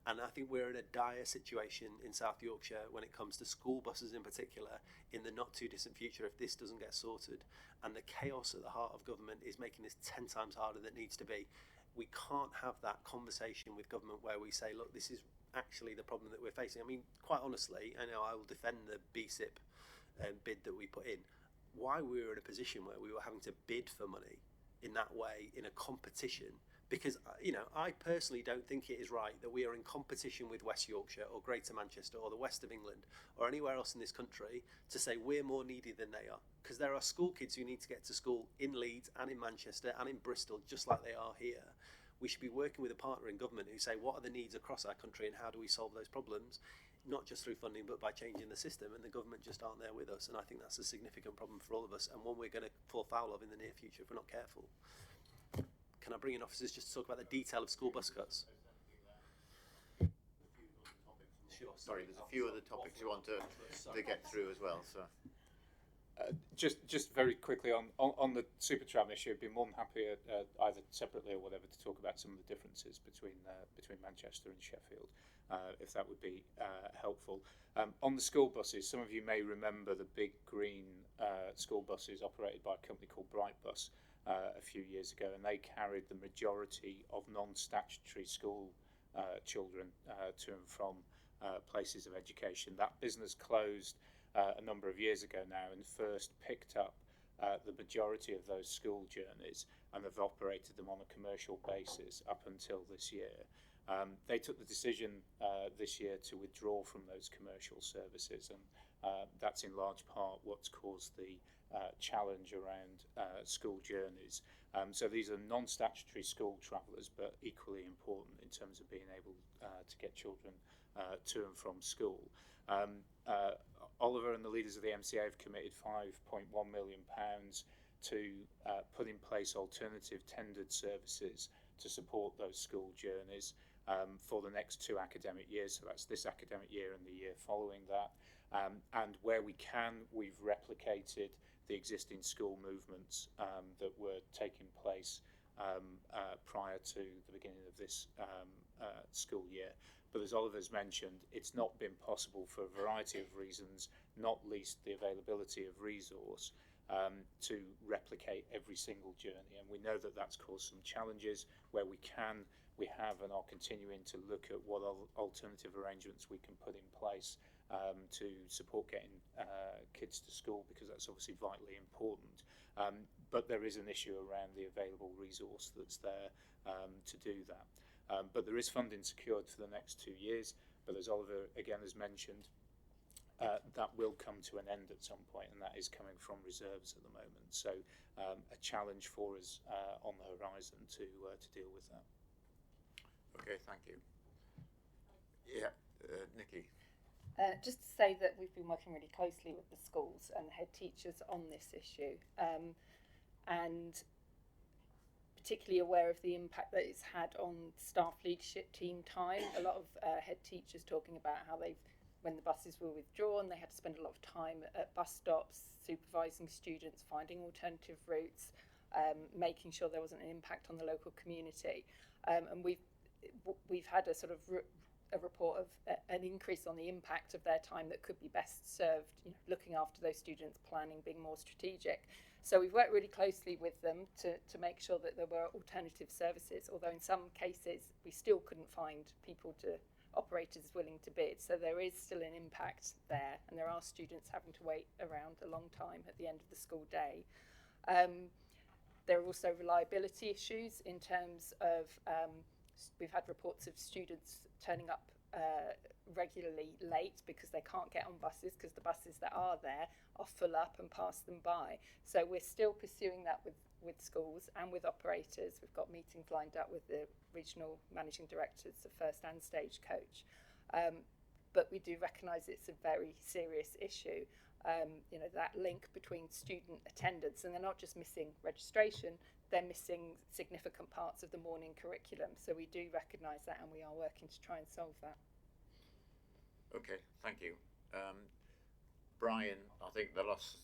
And I think we're in a dire situation in South Yorkshire when it comes to school buses in particular in the not too distant future if this doesn't get sorted. And the chaos at the heart of government is making this 10 times harder than it needs to be. We can't have that conversation with government where we say, look, this is actually the problem that we're facing. I mean, quite honestly, I will defend the BSIP bid that we put in. Why we were in a position where we were having to bid for money in that way in a competition, because I personally don't think it is right that we are in competition with West Yorkshire or Greater Manchester or the west of England or anywhere else in this country to say we're more needy than they are, because there are school kids who need to get to school in Leeds and in Manchester and in Bristol just like they are here. We should be working with a partner in government who say what are the needs across our country and how do we solve those problems, not just through funding but by changing the system, and the government just aren't there with us. And I think that's a significant problem for all of us, and one we're going to fall foul of in the near future if we're not careful. Can I bring in officers just to talk about the detail of school bus cuts? Sure. Sorry, there's a few other topics you want to get through as well. So, just very quickly on the Supertram issue, I'd be more than happy either separately or whatever to talk about some of the differences between Manchester and Sheffield, if that would be helpful. On the school buses, some of you may remember the big green school buses operated by a company called Brightbus a few years ago, and they carried the majority of non-statutory school children to and from places of education. That business closed a number of years ago now, and first picked up the majority of those school journeys and have operated them on a commercial basis up until this year. They took the decision this year to withdraw from those commercial services, and That's in large part what's caused the challenge around school journeys. So these are non-statutory school travellers, but equally important in terms of being able to get children to and from school. Oliver and the leaders of the MCA have committed £5.1 million to put in place alternative tendered services to support those school journeys for the next 2 academic years. So that's this academic year and the year following that. And where we can, we've replicated the existing school movements that were taking place prior to the beginning of this school year. But as Oliver's mentioned, it's not been possible for a variety of reasons, not least the availability of resource, to replicate every single journey. And we know that that's caused some challenges. Where we can, we have and are continuing to look at what alternative arrangements we can put in place to support getting kids to school, because that's obviously vitally important. But there is an issue around the available resource that's there to do that. But there is funding secured for the next 2 years. But as Oliver again has mentioned, that will come to an end at some point, and that is coming from reserves at the moment. So a challenge for us on the horizon to deal with that. Okay, thank you. Yeah, Nikki. Just to say that we've been working really closely with the schools and head teachers on this issue, and particularly aware of the impact that it's had on staff leadership team time. A lot of head teachers talking about how when the buses were withdrawn, they had to spend a lot of time at bus stops, supervising students, finding alternative routes, making sure there wasn't an impact on the local community. And we've had a sort of a report of an increase on the impact of their time that could be best served, looking after those students, planning, being more strategic. So we've worked really closely with them to make sure that there were alternative services, although in some cases we still couldn't find operators willing to bid. So there is still an impact there, and there are students having to wait around a long time at the end of the school day. There are also reliability issues in terms of we've had reports of students turning up regularly late because they can't get on buses because the buses that are there are full up and pass them by. So we're still pursuing that with schools and with operators. We've got meetings lined up with the regional managing directors of First and Stagecoach. But we do recognise it's a very serious issue. That link between student attendance, and they're not just missing registration, they're missing significant parts of the morning curriculum. So we do recognise that, and we are working to try and solve that. Okay, thank you. Bryan, I think the last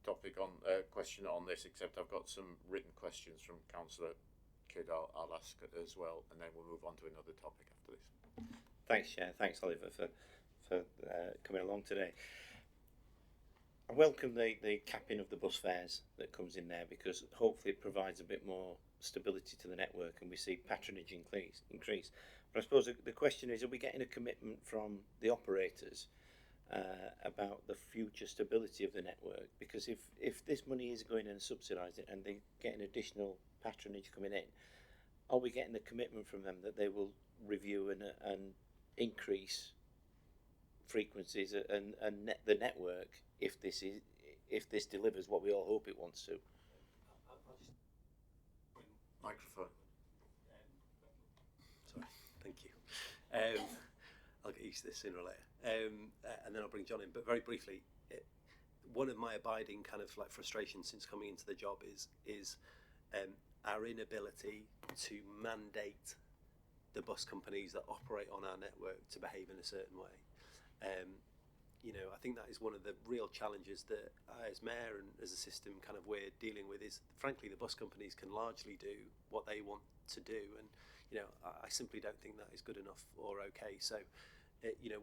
topic on question on this, except I've got some written questions from Councillor Kidd I'll ask as well, and then we'll move on to another topic after this. Thanks, Chair. Thanks, Oliver, for coming along today. I welcome the capping of the bus fares that comes in there, because hopefully it provides a bit more stability to the network and we see patronage increase. But I suppose the question is, are we getting a commitment from the operators about the future stability of the network? Because if this money is going in and subsidising it and they get an additional patronage coming in, are we getting the commitment from them that they will review and increase frequencies and the network if this delivers what we all hope it wants to? Microphone. Sorry, thank you. I'll get used to this sooner or later, and then I'll bring John in. But very briefly, one of my abiding kind of like frustrations since coming into the job is our inability to mandate the bus companies that operate on our network to behave in a certain way. I think that is one of the real challenges that I, as mayor and as a system, kind of we're dealing with. Is frankly, the bus companies can largely do what they want to do, and I simply don't think that is good enough or okay. So,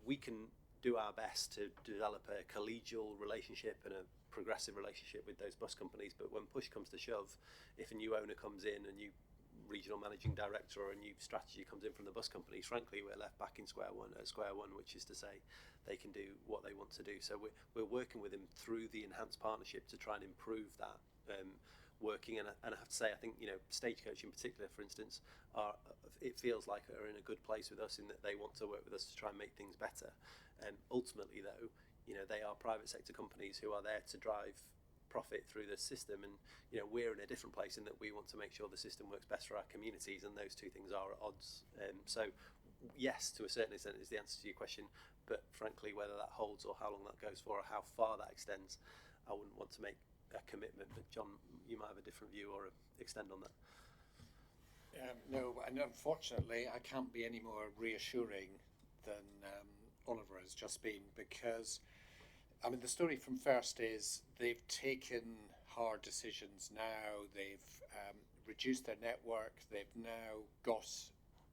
we can do our best to develop a collegial relationship and a progressive relationship with those bus companies, but when push comes to shove, if a new owner comes in, a new regional managing director or a new strategy comes in from the bus companies, frankly we're left back in square one, which is to say they can do what they want to do. So we're working with them through the enhanced partnership to try and improve that working, and I have to say, I think Stagecoach in particular, for instance, it feels like are in a good place with us in that they want to work with us to try and make things better. Ultimately though, they are private sector companies who are there to drive profit through the system, and we're in a different place in that we want to make sure the system works best for our communities, and those two things are at odds. So yes, to a certain extent is the answer to your question, but frankly whether that holds or how long that goes for or how far that extends, I wouldn't want to make a commitment. But John, you might have a different view or extend on that. No, and unfortunately I can't be any more reassuring than Oliver has just been, because the story from First is they've taken hard decisions now. They've reduced their network. They've now got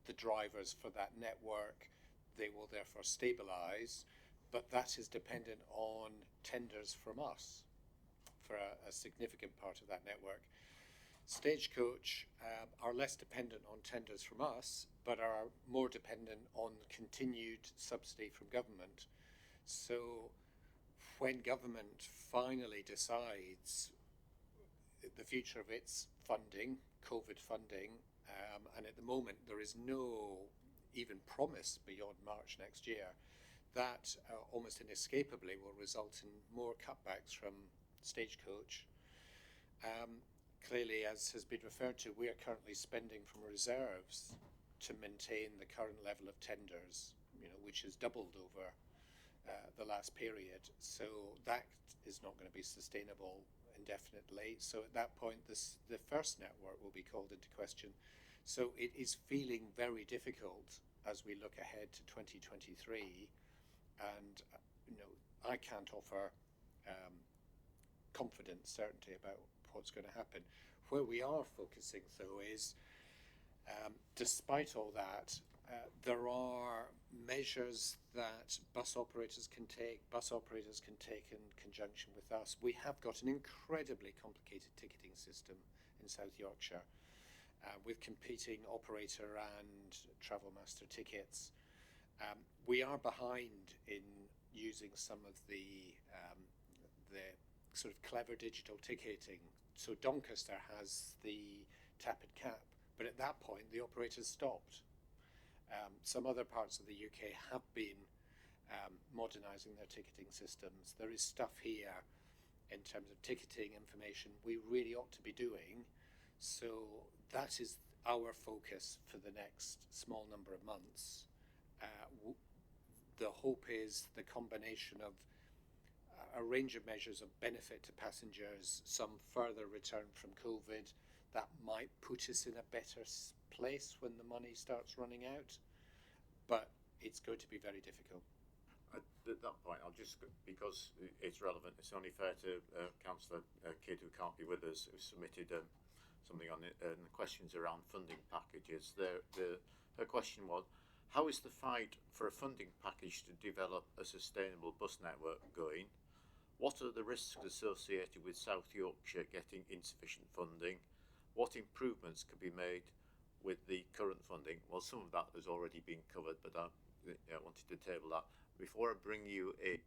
the drivers for that network. They will therefore stabilise, but that is dependent on tenders from us for a significant part of that network. Stagecoach are less dependent on tenders from us, but are more dependent on continued subsidy from government. So when government finally decides the future of its funding, COVID funding, and at the moment there is no even promise beyond March next year, that almost inescapably will result in more cutbacks from Stagecoach. Clearly, as has been referred to, we are currently spending from reserves to maintain the current level of tenders, which has doubled over the last period. So that is not going to be sustainable indefinitely. So at that point, the First network will be called into question. So it is feeling very difficult as we look ahead to 2023, and I can't offer confidence, certainty about what's going to happen. Where we are focusing, though, is despite all that, there are measures that bus operators can take in conjunction with us. We have got an incredibly complicated ticketing system in South Yorkshire with competing operator and travel master tickets. We are behind in using some of the sort of clever digital ticketing. So Doncaster has the tap and cap, but at that point the operators stopped. Some other parts of the UK have been modernising their ticketing systems. There is stuff here in terms of ticketing information we really ought to be doing. So that is our focus for the next small number of months. The hope is the combination of a range of measures of benefit to passengers, some further return from COVID, that might put us in a better place when the money starts running out, but it's going to be very difficult. At that point, I'll just, because it's relevant, it's only fair to Councillor Kidd, who can't be with us, who submitted something on it, and the questions around funding packages. Her question was, how is the fight for a funding package to develop a sustainable bus network going? What are the risks associated with South Yorkshire getting insufficient funding? What improvements could be made with the current funding? Well, some of that has already been covered, but I wanted to table that. Before I bring you in,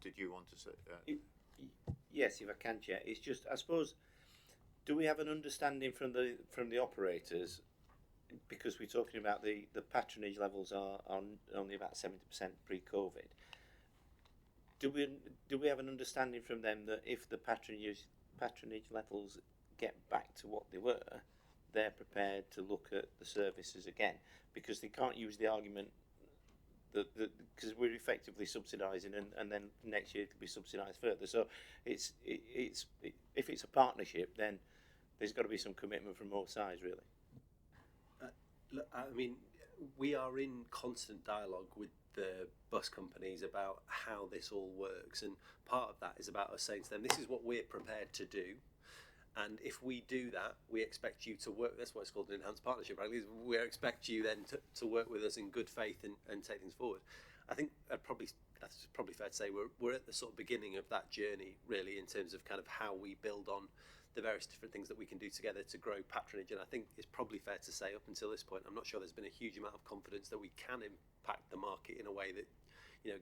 did you want to say? Yes, if I can, Chair. It's just, I suppose, do we have an understanding from the operators, because we're talking about the patronage levels are only about 70% pre-COVID. Do we have an understanding from them that if the patronage levels get back to what they were, they're prepared to look at the services again? Because they can't use the argument that because we're effectively subsidising and then next year it could be subsidised further. So it's if it's a partnership, then there's got to be some commitment from both sides, really. Look, I mean, we are in constant dialogue with the bus companies about how this all works, and part of that is about us saying to them, this is what we're prepared to do, and if we do that, we expect you to work. That's why it's called an enhanced partnership, right? We expect you then to work with us in good faith and take things forward. I think that's probably fair to say we're at the sort of beginning of that journey, really, in terms of kind of how we build on the various different things that we can do together to grow patronage. And I think it's probably fair to say up until this point, I'm not sure there's been a huge amount of confidence that we can impact the market in a way that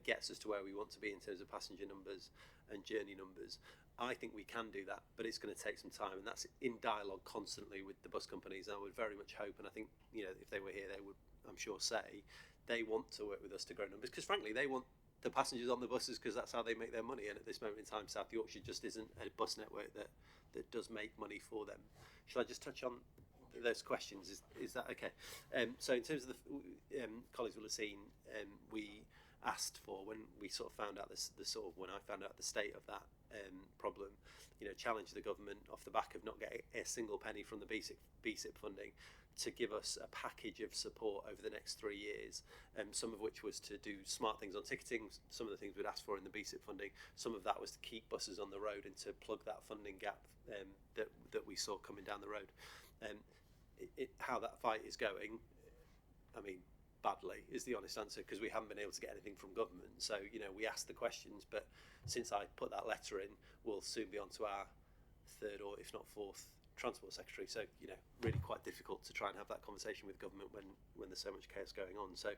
gets us to where we want to be in terms of passenger numbers and journey numbers. I think we can do that, but it's going to take some time, and that's in dialogue constantly with the bus companies. I would very much hope, and I think if they were here, they would, I'm sure, say they want to work with us to grow numbers, because frankly they want the passengers on the buses because that's how they make their money. And at this moment in time, South Yorkshire just isn't a bus network that does make money for them. Shall I just touch on those questions? Is that okay? So in terms of the colleagues will have seen, we asked for, when we sort of found out when I found out the state of that problem, challenged the government off the back of not getting a single penny from the BSIP funding to give us a package of support over the next 3 years, some of which was to do smart things on ticketing, some of the things we'd asked for in the BSIP funding, some of that was to keep buses on the road and to plug that funding gap that we saw coming down the road. How that fight is going, I mean, badly is the honest answer, because we haven't been able to get anything from government. So we asked the questions, but since I put that letter in, we'll soon be on to our third or if not fourth Transport Secretary. So really quite difficult to try and have that conversation with government when there's so much chaos going on. So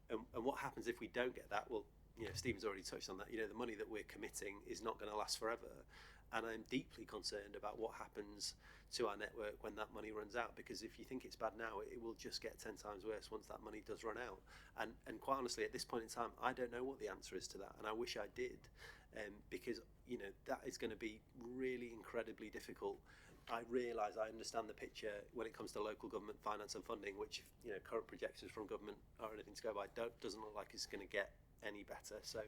and what happens if we don't get that? Well, Stephen's already touched on that. The money that we're committing is not going to last forever, and I'm deeply concerned about what happens to our network when that money runs out, because if you think it's bad now, it will just get 10 times worse once that money does run out. And quite honestly, at this point in time, I don't know what the answer is to that, and I wish I did, because that is going to be really incredibly difficult. I realise, I understand the picture when it comes to local government finance and funding, which current projections from government are anything to go by, doesn't look like it's going to get any better. So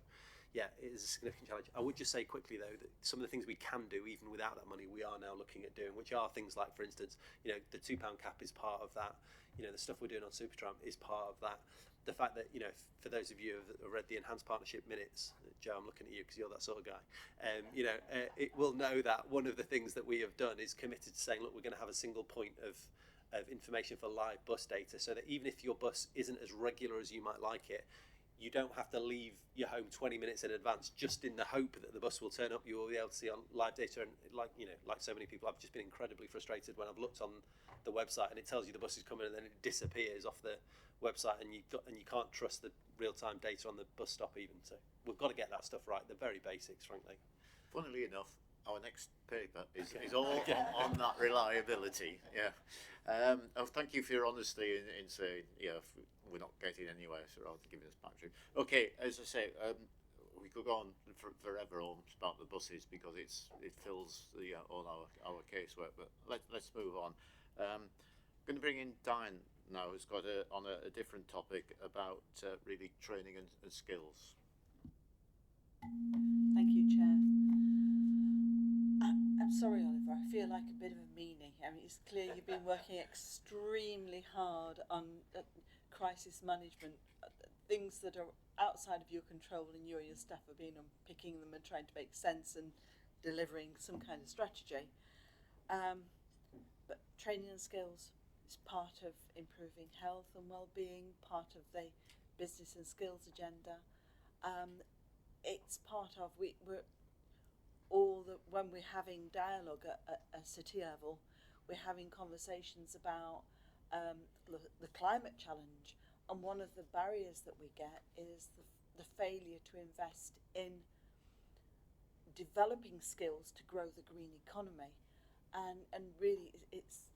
yeah, it is a significant challenge. I would just say quickly though that some of the things we can do even without that money, we are now looking at doing, which are things like, for instance, the £2 cap is part of that. The stuff we're doing on Supertram is part of that. The fact that, for those of you who have read the Enhanced Partnership Minutes, Joe, I'm looking at you because you're that sort of guy, it will know that one of the things that we have done is committed to saying, look, we're going to have a single point of information for live bus data, so that even if your bus isn't as regular as you might like it, you don't have to leave your home 20 minutes in advance just in the hope that the bus will turn up. You will be able to see on live data, and like so many people, I've just been incredibly frustrated when I've looked on the website and it tells you the bus is coming and then it disappears off the website, and you can't trust the real-time data on the bus stop even. So we've got to get that stuff right, the very basics, frankly. Funnily enough, our next paper is all on that reliability. Yeah. Thank you for your honesty in saying, if we're not getting anywhere, so rather than giving us back to. Okay, as I say, we could go on forever about the buses because it fills all our casework. But let's move on. I'm going to bring in Diane now, who's got on a different topic about really training and skills. Thank you, Chair. I'm sorry, Oliver, I feel like a bit of a meanie. I mean, it's clear you've been working extremely hard on crisis management, things that are outside of your control, and you and your staff have been unpicking them and trying to make sense and delivering some kind of strategy. But training and skills is part of improving health and well-being, part of the business and skills agenda. It's part of, when we're having dialogue at a city level, we're having conversations about the climate challenge, and one of the barriers that we get is the failure to invest in developing skills to grow the green economy, and really it's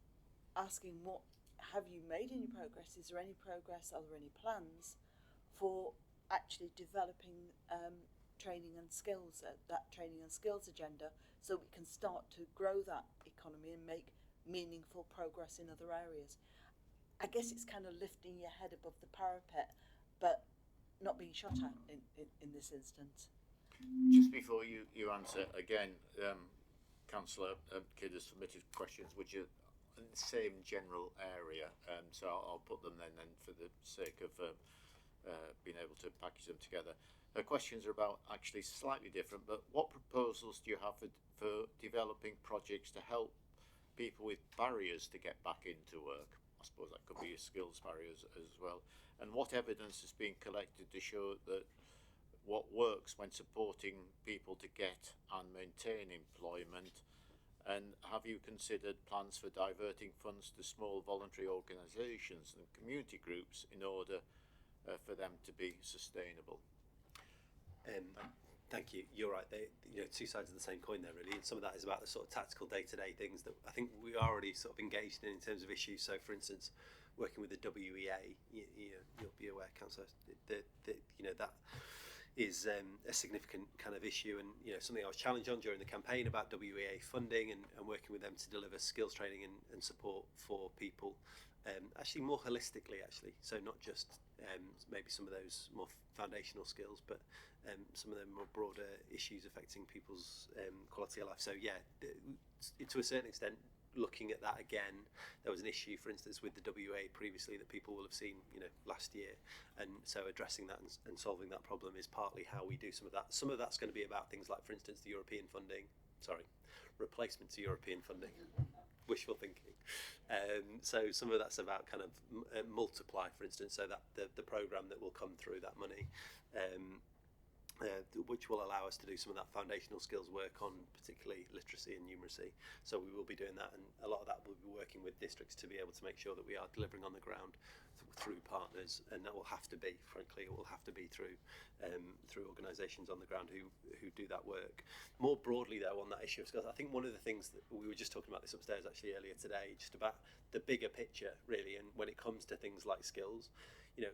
asking, what have you made any progress? Is there any progress? Are there any plans for actually developing training and skills, that training and skills agenda, so we can start to grow that economy and make meaningful progress in other areas? I guess it's kind of lifting your head above the parapet, but not being shot at in this instance. Just before you answer, again, Councillor Kidd has submitted questions which are in the same general area, so I'll put them then for the sake of being able to package them together. Her questions are about actually slightly different, but what proposals do you have for developing projects to help people with barriers to get back into work? I suppose that could be skills barriers as well. And what evidence has been collected to show that what works when supporting people to get and maintain employment? And have you considered plans for diverting funds to small voluntary organisations and community groups in order for them to be sustainable? Thank you. You're right. Two sides of the same coin there, really. And some of that is about the sort of tactical day-to-day things that I think we are already sort of engaged in terms of issues. So, for instance, working with the WEA, you'll be aware, Councillor, that is a significant kind of issue, and something I was challenged on during the campaign about WEA funding and working with them to deliver skills training and support for people, actually more holistically, so not just maybe some of those more foundational skills, but some of the more broader issues affecting people's quality of life. So yeah, to a certain extent, looking at that again, there was an issue, for instance, with the WA previously that people will have seen, last year, and so addressing that and solving that problem is partly how we do some of that. Some of that's going to be about things like, for instance, the replacement to European funding, wishful thinking. So some of that's about kind of multiply, for instance, so that the programme that will come through that money, which will allow us to do some of that foundational skills work on particularly literacy and numeracy. So we will be doing that, and a lot of that will be working with districts to be able to make sure that we are delivering on the ground through partners, and that will have to be, frankly, it will have to be through organisations on the ground who do that work. More broadly, though, on that issue of skills, I think one of the things that we were just talking about this upstairs actually earlier today, just about the bigger picture, really, and when it comes to things like skills,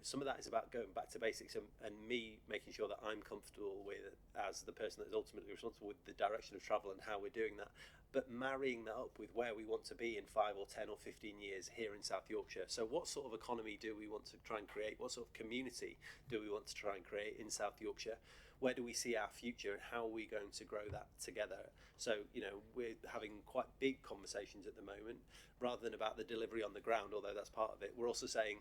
some of that is about going back to basics and me making sure that I'm comfortable with, as the person that's ultimately responsible, with the direction of travel and how we're doing that, but marrying that up with where we want to be in 5 or 10 or 15 years here in South Yorkshire. So what sort of economy do we want to try and create? What sort of community do we want to try and create in South Yorkshire? Where do we see our future, and how are we going to grow that together? So, we're having quite big conversations at the moment, rather than about the delivery on the ground, although that's part of it. We're also saying,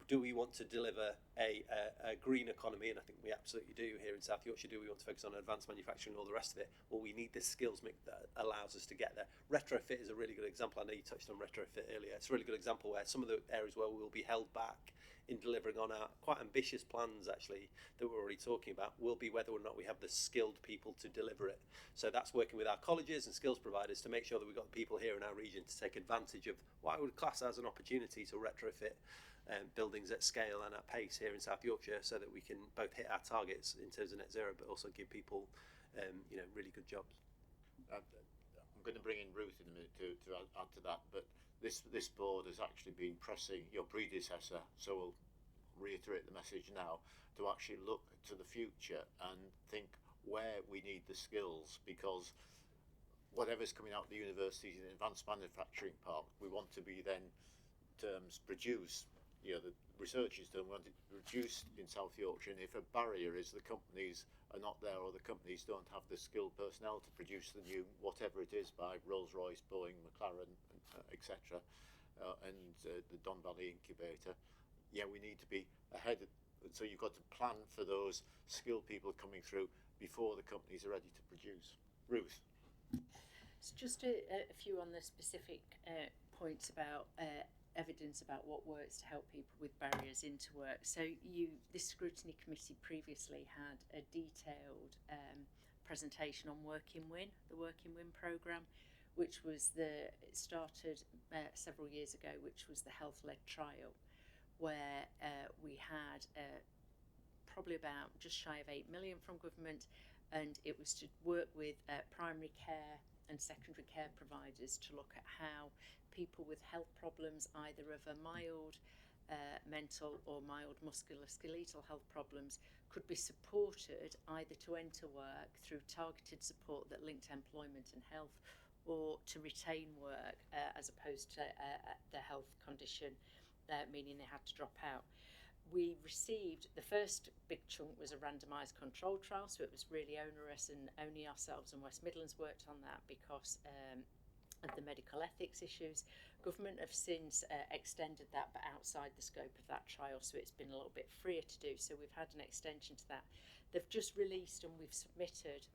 do we want to deliver a green economy? And I think we absolutely do here in South Yorkshire. Do we want to focus on advanced manufacturing and all the rest of it? Well, we need this skills mix that allows us to get there. Retrofit is a really good example. I know you touched on retrofit earlier. It's a really good example where some of the areas where we will be held back in delivering on our quite ambitious plans, actually, that we're already talking about, will be whether or not we have the skilled people to deliver it. So that's working with our colleges and skills providers to make sure that we've got the people here in our region to take advantage of what I would class as an opportunity to retrofit buildings at scale and at pace here in South Yorkshire, so that we can both hit our targets in terms of net zero, but also give people, really good jobs. I'm going to bring in Ruth in a minute to add to that, but this board has actually been pressing your predecessor, so we'll reiterate the message now, to actually look to the future and think where we need the skills, because whatever's coming out of the universities in the advanced manufacturing part, we want to be then terms produce. The research is done, we want it reduced in South Yorkshire, and if a barrier is the companies are not there, or the companies don't have the skilled personnel to produce the new whatever it is by Rolls-Royce, Boeing, McLaren, etc., and the Don Valley incubator, we need to be ahead. So you've got to plan for those skilled people coming through before the companies are ready to produce. Ruth? So just a few on the specific points about evidence about what works to help people with barriers into work. So this scrutiny committee previously had a detailed presentation on Working Win, the Working Win programme, which was it started several years ago, which was the health-led trial, where we had probably about just shy of 8 million from government, and it was to work with primary care and secondary care providers to look at how people with health problems, either of a mild mental or mild musculoskeletal health problems, could be supported either to enter work through targeted support that linked employment and health, or to retain work as opposed to the health condition, meaning they had to drop out. We received, the first big chunk was a randomised control trial, so it was really onerous, and only ourselves and West Midlands worked on that because of the medical ethics issues. Government have since extended that, but outside the scope of that trial, so it's been a little bit freer to do. So we've had an extension to that. They've just released, and we've submitted,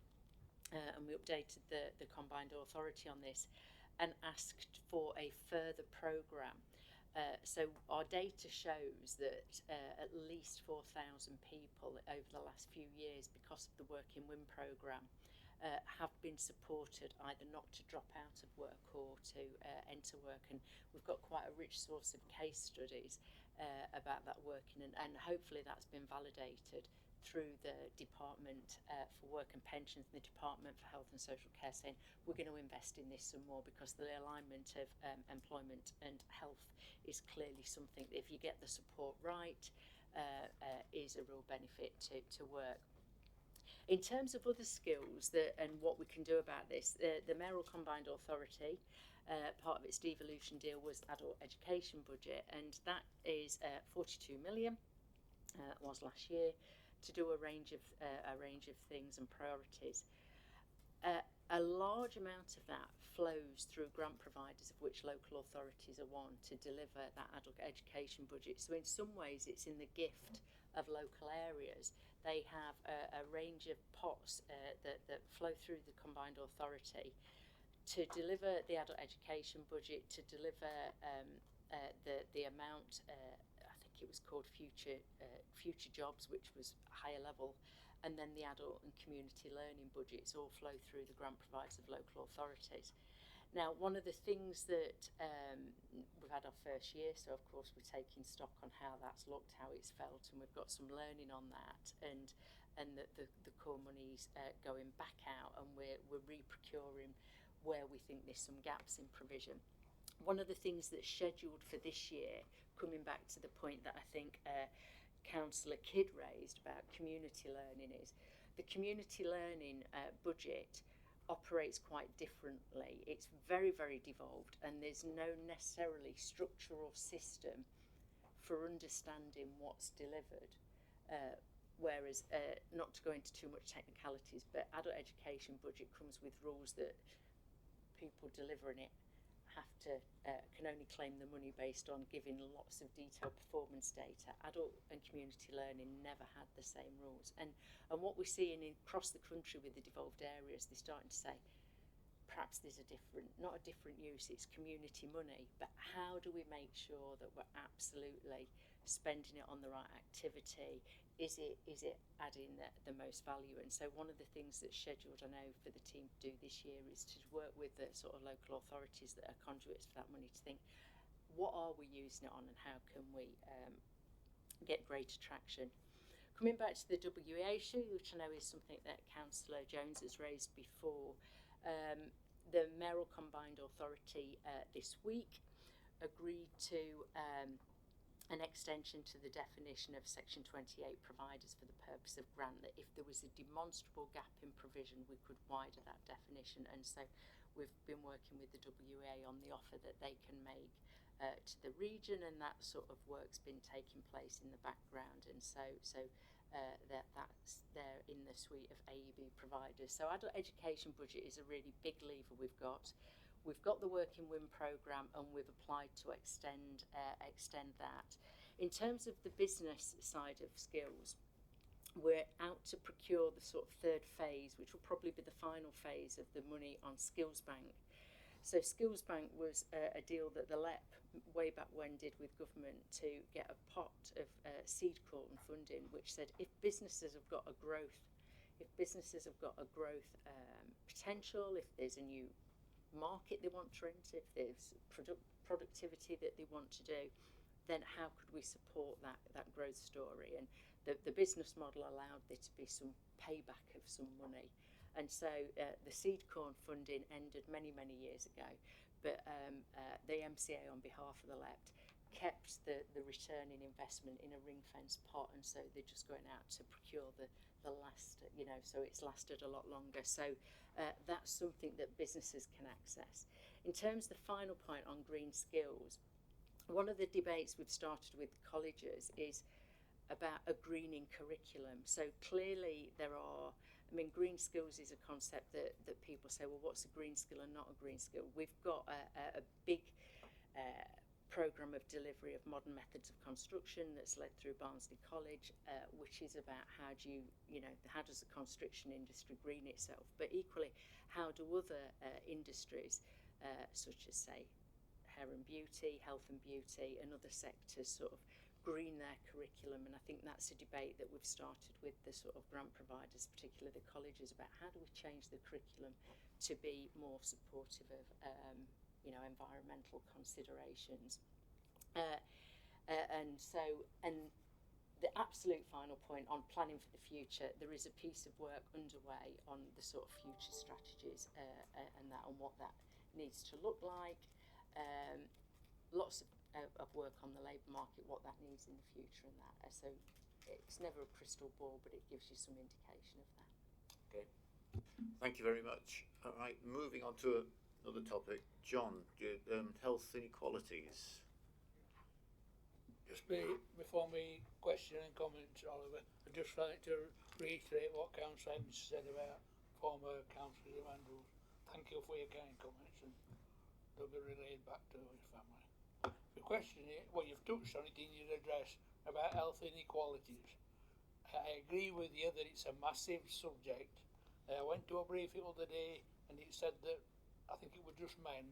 and we updated the combined authority on this, and asked for a further programme. So our data shows that at least 4,000 people over the last few years, because of the Working Win programme, have been supported either not to drop out of work or to enter work, and we've got quite a rich source of case studies about that working, and hopefully that's been validated through the Department for Work and Pensions and the Department for Health and Social Care, saying we're going to invest in this some more, because the alignment of employment and health is clearly something that, if you get the support right, is a real benefit to work. In terms of other skills and what we can do about this, the Mayoral Combined Authority, part of its devolution deal was adult education budget, and that is 42 million, was last year, to do a range of things and priorities. A large amount of that flows through grant providers, of which local authorities are one, to deliver that adult education budget. So in some ways it's in the gift of local areas. They have a range of pots that flow through the combined authority to deliver the adult education budget, to deliver the amount, I think it was called future jobs, which was higher level, and then the adult and community learning budgets all flow through the grant providers of local authorities. Now, one of the things that we've had our first year, so of course we're taking stock on how that's looked, how it's felt, and we've got some learning on that, and the core money's going back out, and we're re-procuring where we think there's some gaps in provision. One of the things that's scheduled for this year, coming back to the point that I think Councillor Kidd raised about community learning, is the community learning budget operates quite differently. It's very, very devolved, and there's no necessarily structure or system for understanding what's delivered. Whereas, not to go into too much technicalities, but adult education budget comes with rules that people delivering it have to can only claim the money based on giving lots of detailed performance data. Adult and community learning never had the same rules, and what we're seeing across the country with the devolved areas, they're starting to say perhaps there's not a different use, it's community money, but how do we make sure that we're absolutely spending it on the right activity? Is it adding the most value? And so one of the things that's scheduled, I know, for the team to do this year is to work with the sort of local authorities that are conduits for that money to think, what are we using it on, and how can we get greater traction? Coming back to the WEA issue, which I know is something that Councillor Jones has raised before, the Mayoral Combined Authority this week agreed to an extension to the definition of Section 28 providers for the purpose of grant, that if there was a demonstrable gap in provision, we could widen that definition. And so we've been working with the WEA on the offer that they can make to the region, and that sort of work's been taking place in the background, and so that's there in the suite of AEB providers. So adult education budget is a really big lever we've got. We've got the Working Win programme, and we've applied to extend that. In terms of the business side of skills, we're out to procure the sort of third phase, which will probably be the final phase of the money on Skills Bank. So Skills Bank was a deal that the LEP way back when did with government to get a pot of seed corn funding, which said if businesses have got a growth potential, if there's a new market they want to enter, if there's productivity that they want to do, then how could we support that growth story? And the business model allowed there to be some payback of some money. And so the seed corn funding ended many years ago, but the MCA on behalf of the LEP kept the return in investment in a ring-fenced pot, and so they're just going out to procure the last, so it's lasted a lot longer. So that's something that businesses can access. In terms of the final point on green skills, one of the debates we've started with colleges is about a greening curriculum. So clearly green skills is a concept that people say, well, what's a green skill and not a green skill? We've got a big programme of delivery of modern methods of construction that's led through Barnsley College, which is about how does the construction industry green itself, but equally how do other industries such as, say, hair and beauty, health and beauty, and other sectors sort of green their curriculum. And I think that's a debate that we've started with the sort of grant providers, particularly the colleges, about how do we change the curriculum to be more supportive of environmental considerations. And the absolute final point on planning for the future, there is a piece of work underway on the sort of future strategies and what that needs to look like. Lots of work on the labour market, what that needs in the future, and that. So it's never a crystal ball, but it gives you some indication of that. Thank you very much. All right, moving on to another topic. John, health inequalities. Just before me question and comments, Oliver, I'd just like to reiterate what Councillor Ennis said about former Councillor Andrews. Thank you for your kind comments, and they'll be relayed back to his family. The question is, well, you've touched on it in your address about health inequalities. I agree with you that it's a massive subject. I went to a briefing the other day, and it said that I think it was just men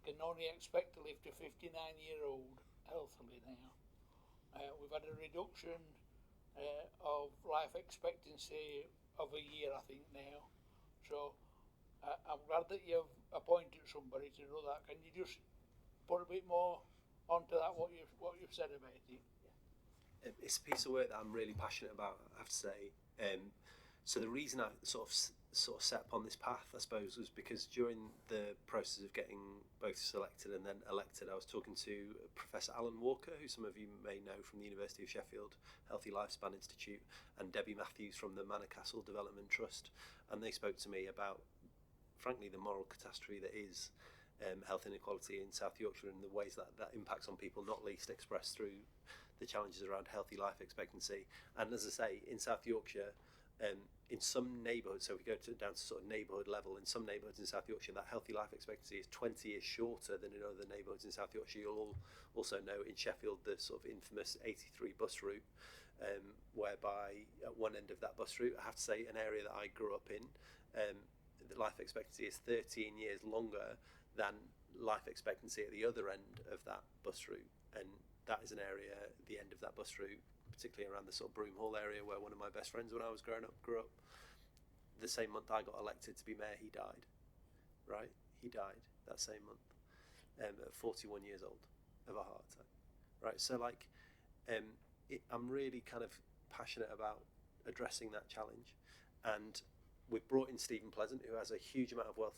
can only expect to live to 59-year-old healthily now. We've had a reduction of life expectancy of a year, I think, now. So I'm glad that you've appointed somebody to do that. Can you just put a bit more onto that, what you've said about it? It's a piece of work that I'm really passionate about, I have to say. So the reason I sort of set upon this path, I suppose, was because during the process of getting both selected and then elected, I was talking to Professor Alan Walker, who some of you may know from the University of Sheffield Healthy Lifespan Institute, and Debbie Matthews from the Manor Castle Development Trust, and they spoke to me about, frankly, the moral catastrophe that is health inequality in South Yorkshire and the ways that impacts on people, not least expressed through the challenges around healthy life expectancy. And as I say, in South Yorkshire, in some neighbourhoods, so we go down to sort of neighbourhood level, in some neighbourhoods in South Yorkshire, that healthy life expectancy is 20 years shorter than in other neighbourhoods in South Yorkshire. You'll all also know in Sheffield the sort of infamous 83 bus route, whereby at one end of that bus route, I have to say, an area that I grew up in, the life expectancy is 13 years longer than life expectancy at the other end of that bus route. And that is an area, the end of that bus route, particularly around the sort of Broom Hall area where one of my best friends when I was growing up grew up. The same month I got elected to be mayor, he died. Right? He died that same month at 41 years old of a heart attack. Right? So like, I'm really kind of passionate about addressing that challenge, and we've brought in Stephen Pleasant, who has a huge wealth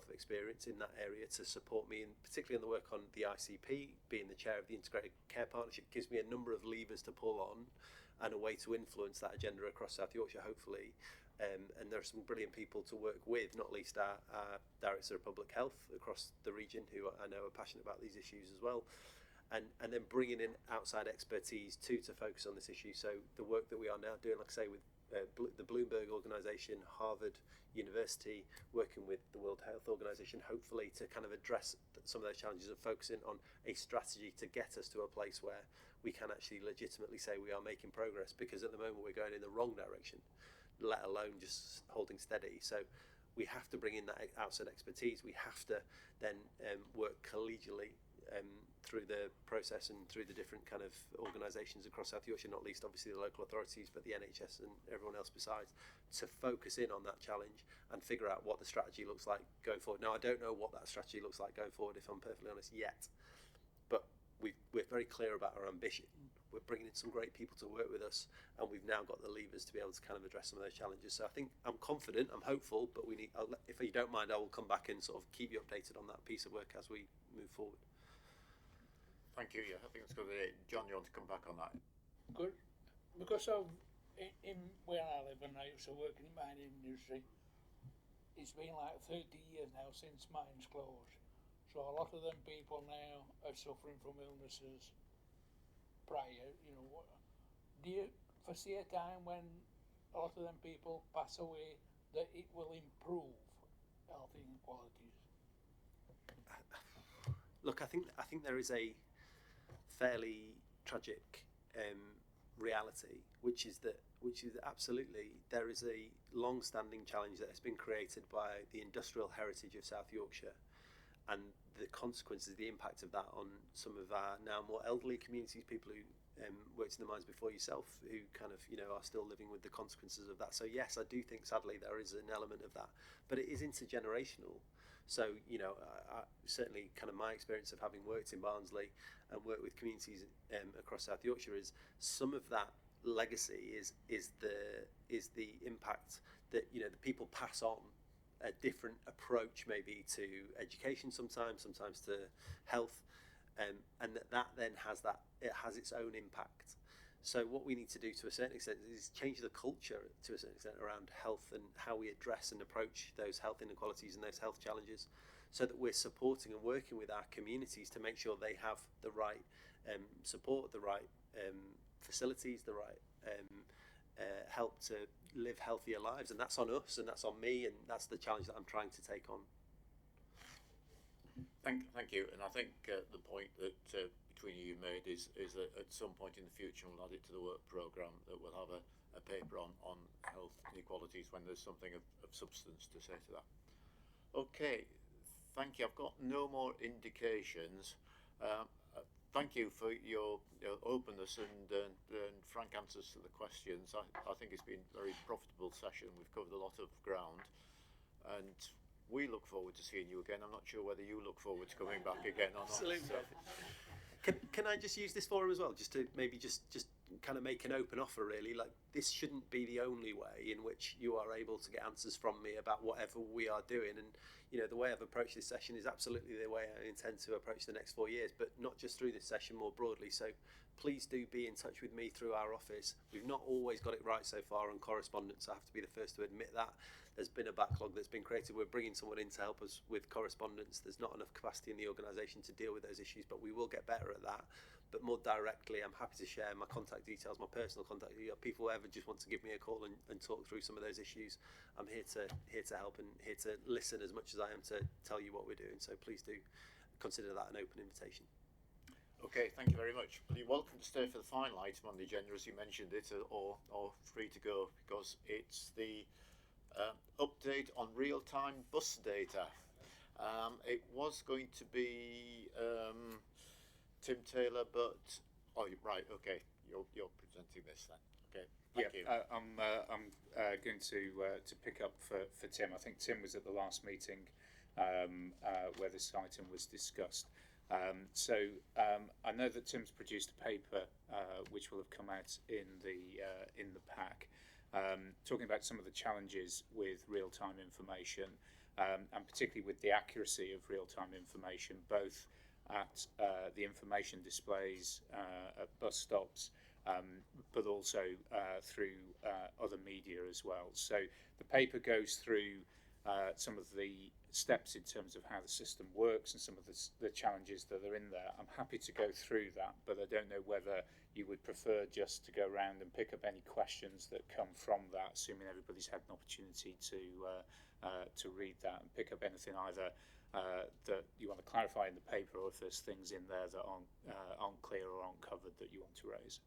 of experience in that area to support me, and particularly on the work on the ICP. Being the chair of the Integrated Care Partnership gives me a number of levers to pull on and a way to influence that agenda across South Yorkshire, hopefully. And there are some brilliant people to work with, not least our Director of Public Health across the region, who I know are passionate about these issues as well. And then bringing in outside expertise too to focus on this issue. So the work that we are now doing, like I say, with the Bloomberg organisation, Harvard University, working with the World Health Organization, hopefully to kind of address some of those challenges and focusing on a strategy to get us to a place where we can actually legitimately say we are making progress, because at the moment we're going in the wrong direction, let alone just holding steady. So we have to bring in that outside expertise. We have to then work collegially through the process and through the different kind of organisations across South Yorkshire, not least obviously the local authorities, but the NHS and everyone else besides, to focus in on that challenge and figure out what the strategy looks like going forward. Now, I don't know what that strategy looks like going forward, if I'm perfectly honest, yet, but we're very clear about our ambition. We're bringing in some great people to work with us, and we've now got the levers to be able to kind of address some of those challenges. So I think I'm confident, I'm hopeful, but if you don't mind, I will come back and sort of keep you updated on that piece of work as we move forward. Thank you. Yeah, I think it's good. John, you want to come back on that? Good. Because of in where I live, and I used to work in the mining industry, it's been like 30 years now since mines closed. So a lot of them people now are suffering from illnesses prior. Do you foresee a time when a lot of them people pass away that it will improve health inequalities? Look, I think there is a fairly tragic reality, which is absolutely there is a long-standing challenge that has been created by the industrial heritage of South Yorkshire, and the consequences, the impact of that on some of our now more elderly communities, people who worked in the mines before yourself, who kind of are still living with the consequences of that. So yes, I do think sadly there is an element of that, but it is intergenerational. So, I certainly kind of my experience of having worked in Barnsley and worked with communities across South Yorkshire is some of that legacy is the impact that, the people pass on a different approach maybe to education sometimes to health, and that then has its own impact. So what we need to do to a certain extent is change the culture to a certain extent around health and how we address and approach those health inequalities and those health challenges, so that we're supporting and working with our communities to make sure they have the right support, the right facilities, the right help to live healthier lives. And that's on us, and that's on me, and that's the challenge that I'm trying to take on. Thank you. And I think the point that between you made is that at some point in the future we'll add it to the work programme, that we'll have a paper on health inequalities when there's something of substance to say to that. Okay, thank you. I've got no more indications. Thank you for your openness and frank answers to the questions. I think it's been a very profitable session. We've covered a lot of ground, and we look forward to seeing you again. I'm not sure whether you look forward to coming back again or not. Absolutely. So. Can I just use this forum as well, just to maybe just kind of make an open offer, really? Like, this shouldn't be the only way in which you are able to get answers from me about whatever we are doing. And, you know, the way I've approached this session is absolutely the way I intend to approach the next 4 years, but not just through this session, more broadly. So please do be in touch with me through our office. We've not always got it right so far on correspondence. I have to be the first to admit that. There's been a backlog that's been created. We're bringing someone in to help us with correspondence. There's not enough capacity in the organisation to deal with those issues, but we will get better at that. But more directly, I'm happy to share my contact details, my personal contact details. People who ever just want to give me a call and talk through some of those issues, I'm here to help and here to listen as much as I am to tell you what we're doing. So please do consider that an open invitation. Okay, thank you very much. Well, you're welcome to stay for the final item on the agenda, as you mentioned it, or free to go, because it's the update on real-time bus data. It was going to be Tim Taylor, but right, okay, you're presenting this then. Okay, thank you. I'm going to pick up for Tim. I think Tim was at the last meeting where this item was discussed. So I know that Tim's produced a paper which will have come out in the pack, talking about some of the challenges with real-time information, and particularly with the accuracy of real-time information, both at the information displays at bus stops, but also through other media as well. So the paper goes through some of the steps in terms of how the system works and some of the challenges that are in there. I'm happy to go through that, but I don't know whether you would prefer just to go around and pick up any questions that come from that, assuming everybody's had an opportunity to read that and pick up anything either that you want to clarify in the paper, or if there's things in there that aren't clear or aren't covered that you want to raise.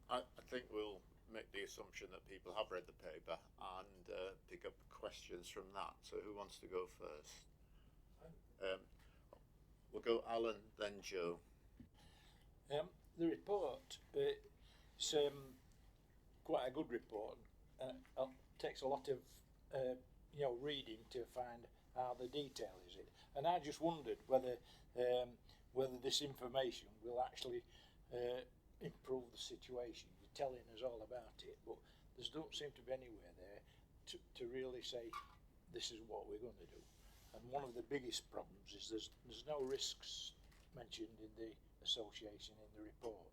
I think we'll make the assumption that people have read the paper and pick up questions from that. So who wants to go first? We'll go Alan, then Joe. The report, it's quite a good report. Takes a lot of reading to find how the detail is it. And I just wondered whether this information will actually improve the situation. You're telling us all about it, but there don't seem to be anywhere there to really say this is what we're going to do. And one of the biggest problems is there's no risks mentioned in the association in the report.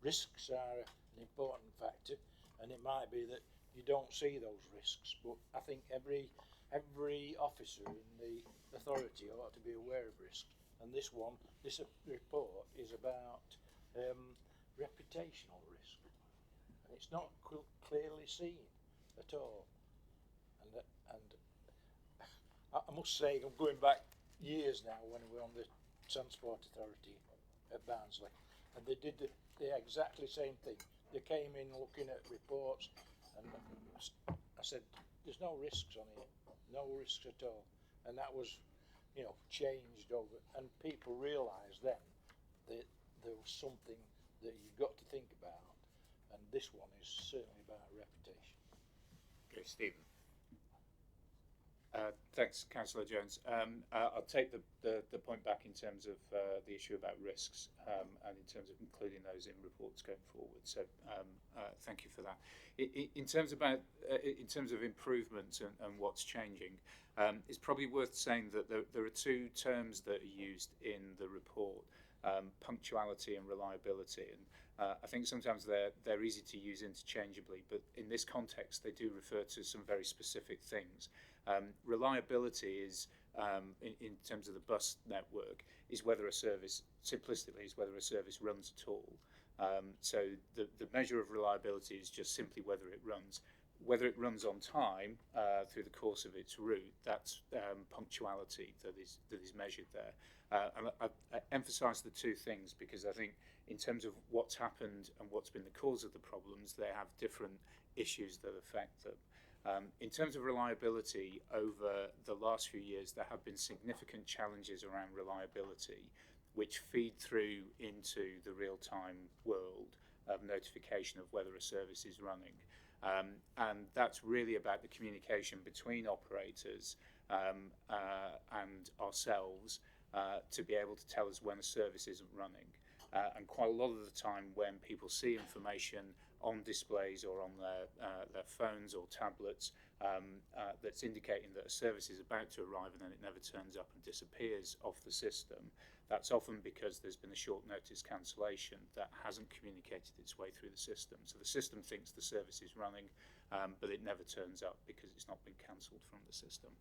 Risks are an important factor, and it might be that you don't see those risks, but I think every officer in the authority ought to be aware of risks. And this report is about reputational risk, and it's not clearly seen at all. And I must say, I'm going back years now when we were on the Transport Authority at Barnsley, and they did the exactly same thing. They came in looking at reports, and I said, "There's no risks on here, no risks at all." And that was, changed over, and people realised then that there was something that you've got to think about, and this one is certainly about reputation. Okay, Stephen. Thanks, Councillor Jones. I'll take the point back in terms of the issue about risks and in terms of including those in reports going forward. So thank you for that. In terms of improvements and what's changing, it's probably worth saying that there are two terms that are used in the report. punctuality and reliability. And I think sometimes they're easy to use interchangeably, but in this context they do refer to some very specific things. Reliability is, in terms of the bus network, is whether a service, simplistically, is whether a service runs at all. So the measure of reliability is just simply whether it runs. Whether it runs on time through the course of its route, that's punctuality that is measured there. And I emphasise the two things because I think in terms of what's happened and what's been the cause of the problems, they have different issues that affect them. In terms of reliability, over the last few years, there have been significant challenges around reliability, which feed through into the real-time world of notification of whether a service is running. And that's really about the communication between operators and ourselves to be able to tell us when a service isn't running. And quite a lot of the time when people see information on displays or on their phones or tablets that's indicating that a service is about to arrive and then it never turns up and disappears off the system, that's often because there's been a short notice cancellation that hasn't communicated its way through the system. So the system thinks the service is running, but it never turns up because it's not been cancelled from the system.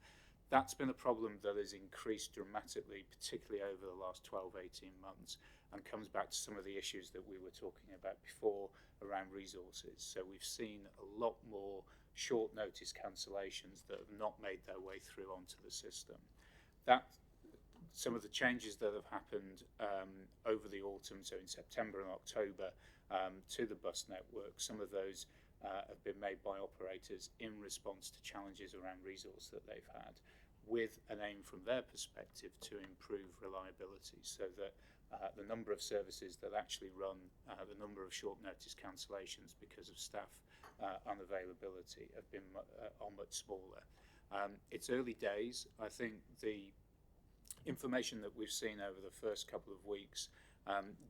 That's been a problem that has increased dramatically, particularly over the last 12, 18 months, and comes back to some of the issues that we were talking about before around resources. So we've seen a lot more short notice cancellations that have not made their way through onto the system. Some of the changes that have happened over the autumn, so in September and October, to the bus network, some of those have been made by operators in response to challenges around resource that they've had, with an aim from their perspective to improve reliability, so that the number of services that actually run, the number of short notice cancellations because of staff unavailability have been much smaller. It's early days. I think the information that we've seen over the first couple of weeks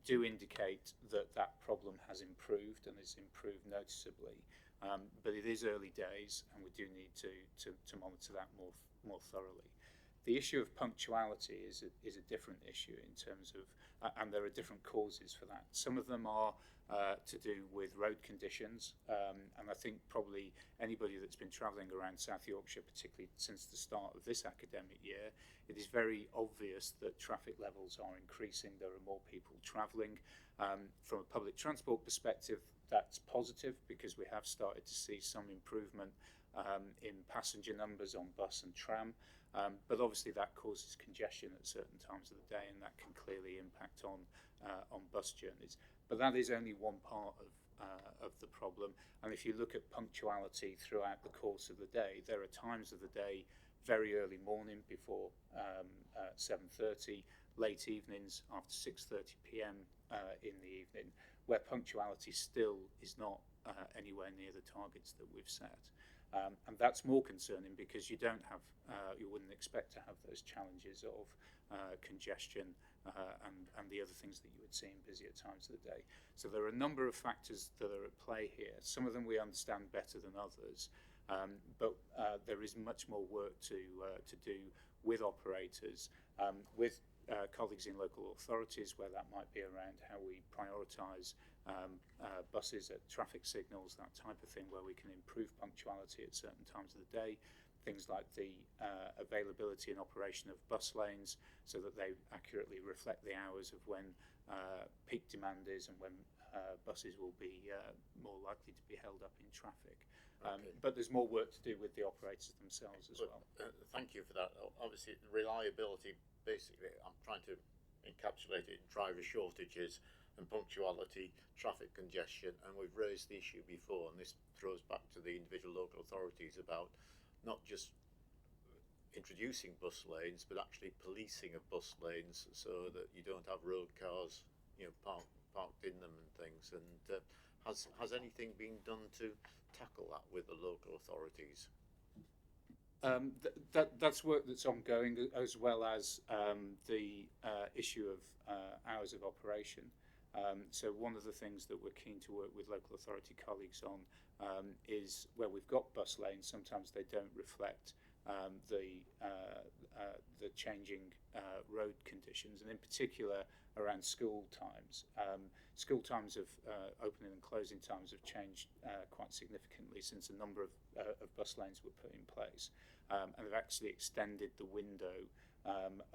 do indicate that that problem has improved and has improved noticeably, but it is early days and we do need to monitor that more thoroughly. The issue of punctuality is a different issue in terms of, and there are different causes for that. Some of them are to do with road conditions, and I think probably anybody that's been travelling around South Yorkshire, particularly since the start of this academic year, it is very obvious that traffic levels are increasing. There are more people travelling. From a public transport perspective, that's positive because we have started to see some improvement in passenger numbers on bus and tram, but obviously that causes congestion at certain times of the day, and that can clearly impact on bus journeys. But that is only one part of the problem. And if you look at punctuality throughout the course of the day, there are times of the day, very early morning before 7:30, late evenings after 6:30 p.m. In the evening, where punctuality still is not anywhere near the targets that we've set. And that's more concerning because you wouldn't expect to have those challenges of congestion and the other things that you would see in busier times of the day. So there are a number of factors that are at play here. Some of them we understand better than others, but there is much more work to do with operators, with colleagues in local authorities, where that might be around how we prioritise buses at traffic signals, that type of thing, where we can improve punctuality at certain times of the day. Things like the availability and operation of bus lanes so that they accurately reflect the hours of when peak demand is and when buses will be more likely to be held up in traffic. Okay. But there's more work to do with the operators themselves as well. Thank you for that. Obviously, reliability, basically, I'm trying to encapsulate it in driver shortages and punctuality, traffic congestion, and we've raised the issue before, and this throws back to the individual local authorities about not just introducing bus lanes, but actually policing of bus lanes so that you don't have road cars, parked in them and things. And has anything been done to tackle that with the local authorities? That's work that's ongoing, as well as the issue of hours of operation. So one of the things that we're keen to work with local authority colleagues on is where we've got bus lanes, sometimes they don't reflect the changing road conditions, and in particular around school times. School times of opening and closing times have changed quite significantly since a number of bus lanes were put in place, and they've actually extended the window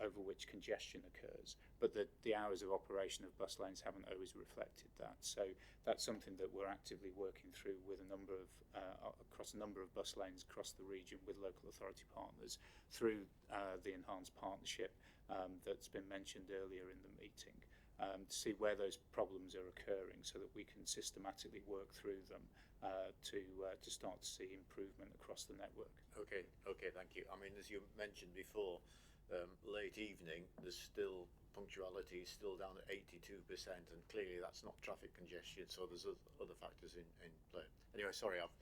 over which congestion occurs, but the hours of operation of bus lanes haven't always reflected that. So that's something that we're actively working through with a number of across a number of bus lanes across the region with local authority partners through the enhanced partnership that's been mentioned earlier in the meeting, to see where those problems are occurring so that we can systematically work through them to start to see improvement across the network. Okay, thank you. I mean, as you mentioned before, late evening, there's still punctuality is still down at 82%, and clearly that's not traffic congestion, so there's other factors in play. Anyway, sorry, I've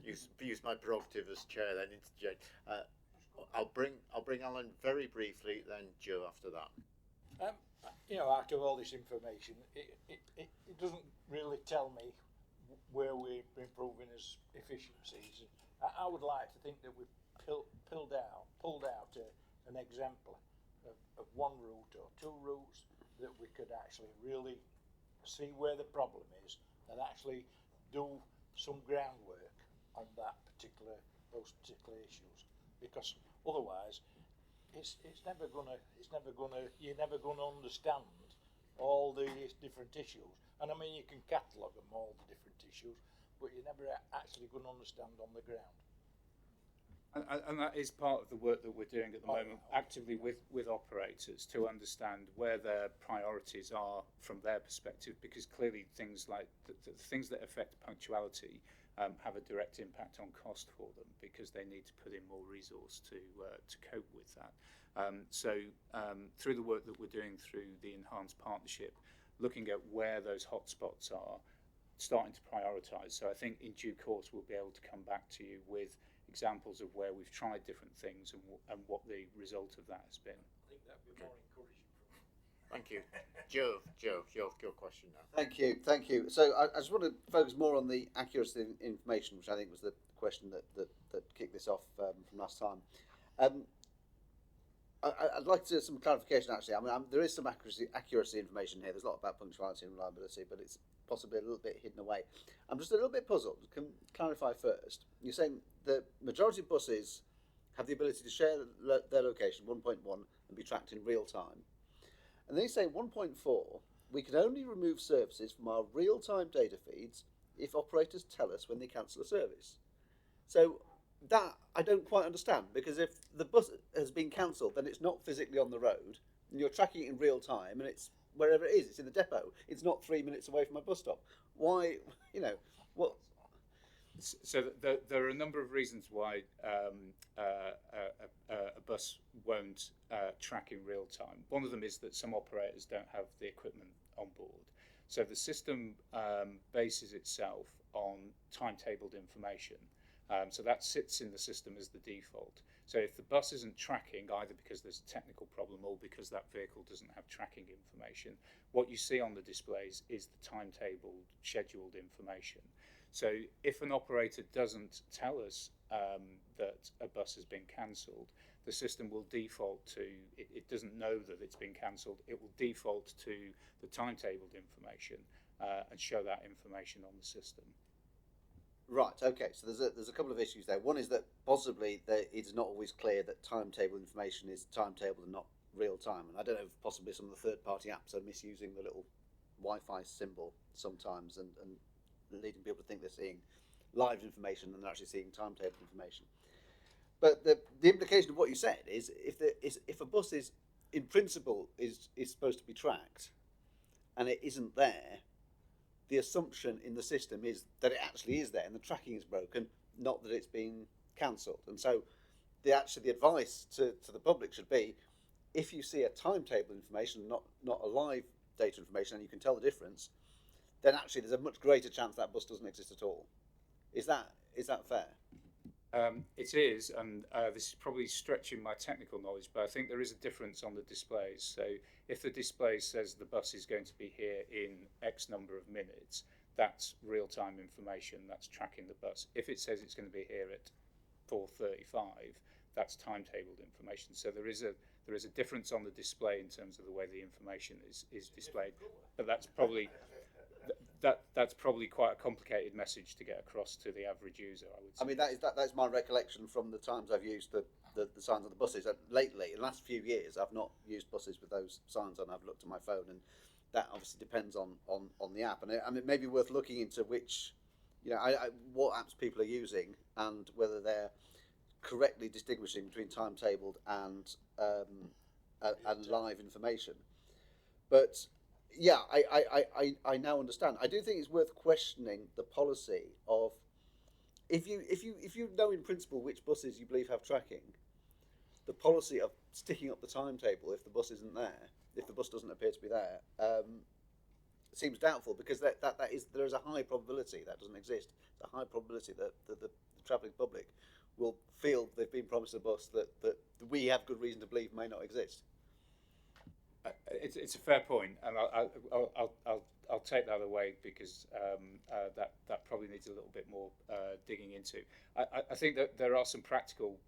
used my prerogative as chair then interject. I'll bring Alan very briefly, then Joe after that. You know, out of all this information, it doesn't really tell me where we're improving as efficiencies. I would like to think that we've pulled out an example of one route or two routes that we could actually really see where the problem is and actually do some groundwork on those particular issues, because otherwise you're never gonna understand all the different issues. And I mean, you can catalogue them, all the different issues, but you're never actually going to understand on the ground. And that is part of the work that we're doing at the moment, actively with operators to understand where their priorities are from their perspective, because clearly things like the things that affect punctuality have a direct impact on cost for them, because they need to put in more resource to cope with that. So through the work that we're doing through the enhanced partnership, looking at where those hotspots are, starting to prioritise. So I think in due course we'll be able to come back to you with examples of where we've tried different things and what the result of that has been. I think that'd be more encouraging. Thank you. Joe, your question now. Thank you. So I just want to focus more on the accuracy of information, which I think was the question that kicked this off from last time. I'd like to some clarification, actually. I mean, there is some accuracy information here. There's a lot about punctuality and reliability, but it's possibly a little bit hidden away. I'm just a little bit puzzled. Can clarify first. You're saying the majority of buses have the ability to share their location, 1.1, and be tracked in real time. And then you say 1.4, we can only remove services from our real-time data feeds if operators tell us when they cancel a service. So that I don't quite understand, because if the bus has been cancelled, then it's not physically on the road, and you're tracking it in real time, and it's wherever it is, it's in the depot. It's not 3 minutes away from my bus stop. Why, what? So there are a number of reasons why a bus won't track in real time. One of them is that some operators don't have the equipment on board. So the system bases itself on timetabled information. So that sits in the system as the default. So if the bus isn't tracking, either because there's a technical problem or because that vehicle doesn't have tracking information, what you see on the displays is the timetabled, scheduled information. So if an operator doesn't tell us that a bus has been cancelled, the system will default to, it doesn't know that it's been cancelled, it will default to the timetabled information and show that information on the system. Right, okay, so there's a couple of issues there. One is that possibly it's not always clear that timetable information is timetabled and not real time. And I don't know if possibly some of the third-party apps are misusing the little Wi-Fi symbol sometimes and leading people to think they're seeing live information and they're actually seeing timetable information. But the implication of what you said is if a bus is, in principle, is supposed to be tracked and it isn't there, the assumption in the system is that it actually is there and the tracking is broken, not that it's been cancelled. And so the advice to the public should be, if you see a timetable information, not a live data information, and you can tell the difference, then actually there's a much greater chance that bus doesn't exist at all. Is that fair? It is, and this is probably stretching my technical knowledge, but I think there is a difference on the displays. So if the display says the bus is going to be here in X number of minutes, that's real-time information, that's tracking the bus. If it says it's going to be here at 4:35, that's timetabled information. So there is a difference on the display in terms of the way the information is displayed, but that's probably that's probably quite a complicated message to get across to the average user, I would say. I mean, that's my recollection from the times I've used the signs on the buses. Lately, in the last few years, I've not used buses with those signs on. I've looked at my phone, and that obviously depends on the app. And it may be worth looking into which, what apps people are using and whether they're correctly distinguishing between timetabled and live information. But yeah, I now understand. I do think it's worth questioning the policy of if you know in principle which buses you believe have tracking, the policy of sticking up the timetable if the bus isn't there, if the bus doesn't appear to be there, seems doubtful, because there is a high probability that doesn't exist. It's a high probability that the travelling public will feel they've been promised a bus that we have good reason to believe may not exist. It's a fair point, and I'll take that away, because that probably needs a little bit more digging into. I think that there are some practical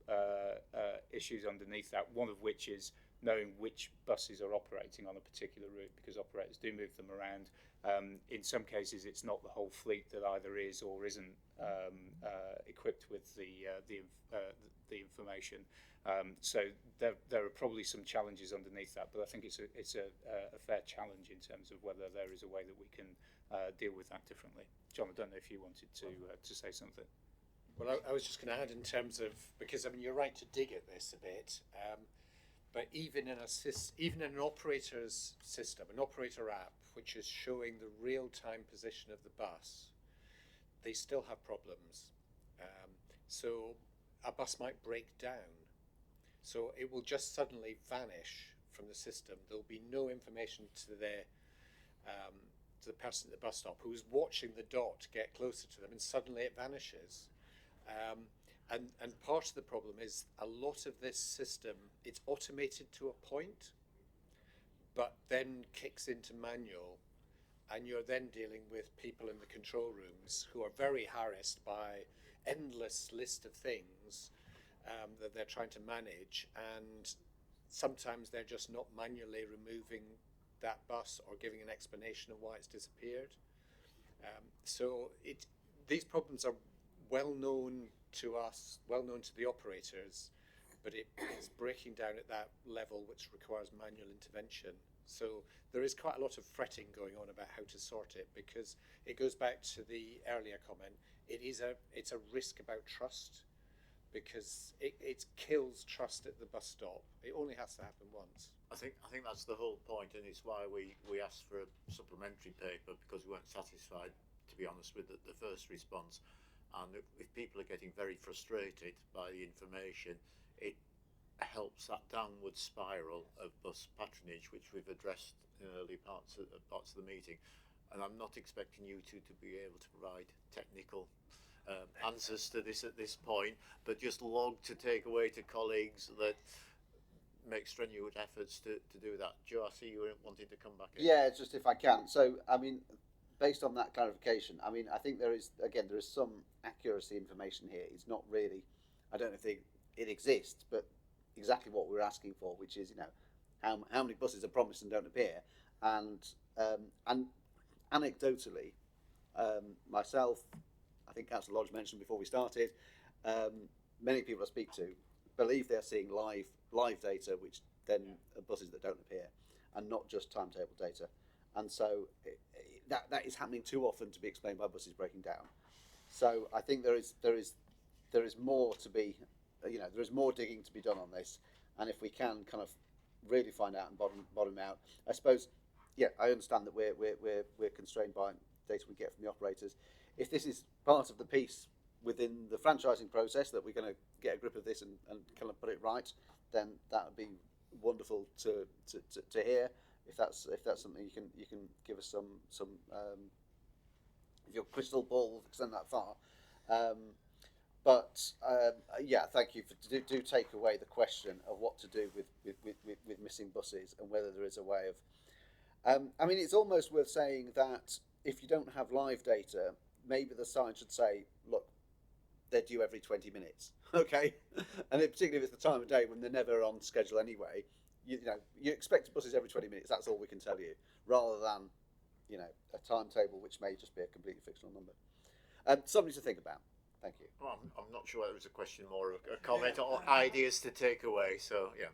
issues underneath that, one of which is knowing which buses are operating on a particular route, because operators do move them around. In some cases, it's not the whole fleet that either is or isn't equipped with the information. So there are probably some challenges underneath that, but I think it's a fair challenge in terms of whether there is a way that we can deal with that differently. John, I don't know if you wanted to say something. Well, I was just going to add in terms of, because I mean you're right to dig at this a bit, but even in an operator's system, an operator app which is showing the real-time position of the bus, they still have problems. So a bus might break down. So it will just suddenly vanish from the system. There'll be no information to the person at the bus stop who's watching the dot get closer to them, and suddenly it vanishes. And part of the problem is a lot of this system, it's automated to a point, but then kicks into manual, and you're then dealing with people in the control rooms who are very harassed by endless list of things that they're trying to manage, and sometimes they're just not manually removing that bus or giving an explanation of why it's disappeared. So these problems are well known to us, well known to the operators, but it's breaking down at that level which requires manual intervention. So there is quite a lot of fretting going on about how to sort it, because it goes back to the earlier comment. It's a risk about trust, because it kills trust at the bus stop. It only has to happen once. I think that's the whole point, and it's why we asked for a supplementary paper, because we weren't satisfied, to be honest, with the first response. And if people are getting very frustrated by the information, it helps that downward spiral of bus patronage, which we've addressed in early parts of the meeting. And I'm not expecting you two to be able to provide technical answers to this at this point, but just log to take away to colleagues that make strenuous efforts to do that. Joe, I see you wanted to come back in. Yeah, just if I can. So, I mean, based on that clarification, I mean, I think there is some accuracy information here. It's not really, I don't know if it exists, but exactly what we're asking for, which is, how many buses are promised and don't appear. And anecdotally, myself, I think Councillor Lodge mentioned before we started, many people I speak to believe they're seeing live data, which then are buses that don't appear, and not just timetable data. And so that is happening too often to be explained by buses breaking down. So I think there is more to be, there is more digging to be done on this. And if we can kind of really find out and bottom out, I suppose, yeah, I understand that we're constrained by data we get from the operators. If this is part of the piece within the franchising process, that we're going to get a grip of this and kind of put it right, then that would be wonderful to hear. If that's something you can give us some if your crystal ball will extend that far. Yeah, thank you. Do take away the question of what to do with missing buses, and whether there is a way of. I mean, it's almost worth saying that if you don't have live data, maybe the sign should say, look, they're due every 20 minutes. Okay, and particularly if it's the time of day when they're never on schedule anyway. You know, you expect buses every 20 minutes. That's all we can tell you, rather than, you know, a timetable which may just be a completely fictional number. Something to think about. Thank you. Well, I'm not sure whether it was a question more or a comment or ideas to take away. So yeah.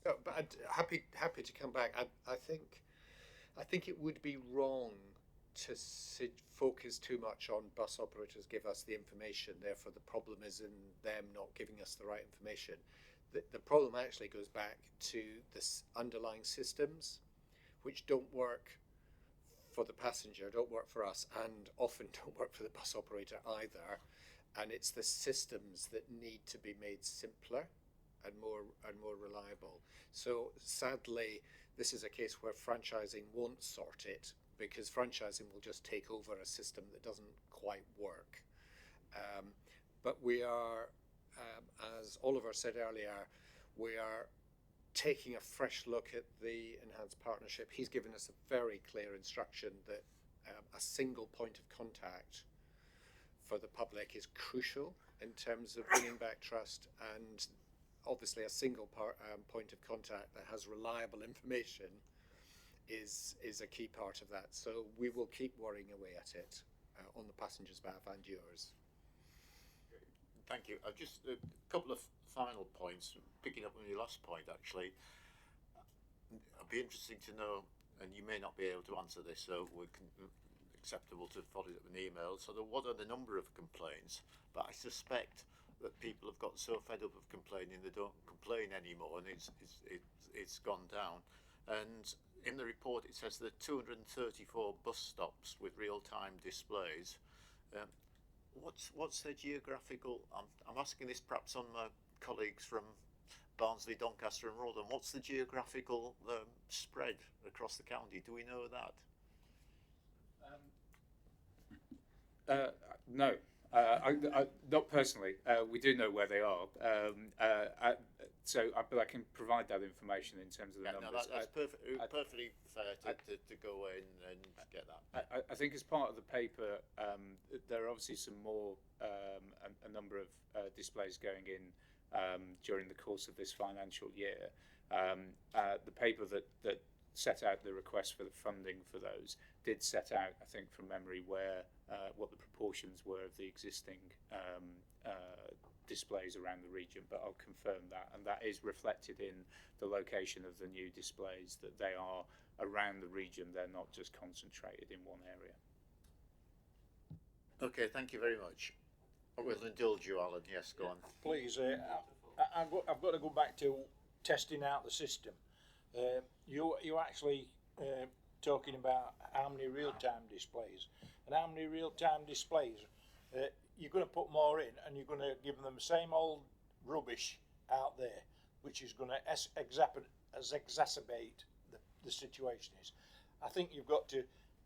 No, but happy to come back. I think it would be wrong to focus too much on bus operators give us the information, therefore the problem is in them not giving us the right information. The problem actually goes back to the underlying systems, which don't work for the passenger, don't work for us, and often don't work for the bus operator either. And it's the systems that need to be made simpler and more reliable. So sadly, this is a case where franchising won't sort it, because franchising will just take over a system that doesn't quite work. But we are, as Oliver said earlier, we are taking a fresh look at the enhanced partnership. He's given us a very clear instruction that a single point of contact for the public is crucial in terms of bringing back trust, and obviously a single point of contact that has reliable information is a key part of that. So we will keep worrying away at it on the passengers' behalf and yours. Thank you. Just a couple of final points, picking up on your last point actually. I'd be interesting to know, and you may not be able to answer this, so we can acceptable to follow it up with an email. So what are the number of complaints? But I suspect that people have got so fed up of complaining they don't complain anymore, and it's gone down. And in the report it says that 234 bus stops with real-time displays. What's the geographical? I'm asking this perhaps on my colleagues from Barnsley, Doncaster, and Rotherham. What's the geographical spread across the county? Do we know that? No, not personally. We do know where they are. But I can provide that information in terms of the numbers. No, that's perfectly fair to go away and get that. I think as part of the paper, there are obviously some more, a number of displays going in during the course of this financial year. The paper that set out the request for the funding for those did set out, I think from memory, where what the proportions were of the existing displays around the region, but I'll confirm that, and that is reflected in the location of the new displays, that they are around the region, they're not just concentrated in one area. Okay, thank you very much. I will indulge you, Alan. Yes, go on. Please, I've got to go back to testing out the system. You actually talking about how many real-time displays, and how many real-time displays you're going to put more in, and you're going to give them the same old rubbish out there, which is going to exacerbate the situation. I think you've got to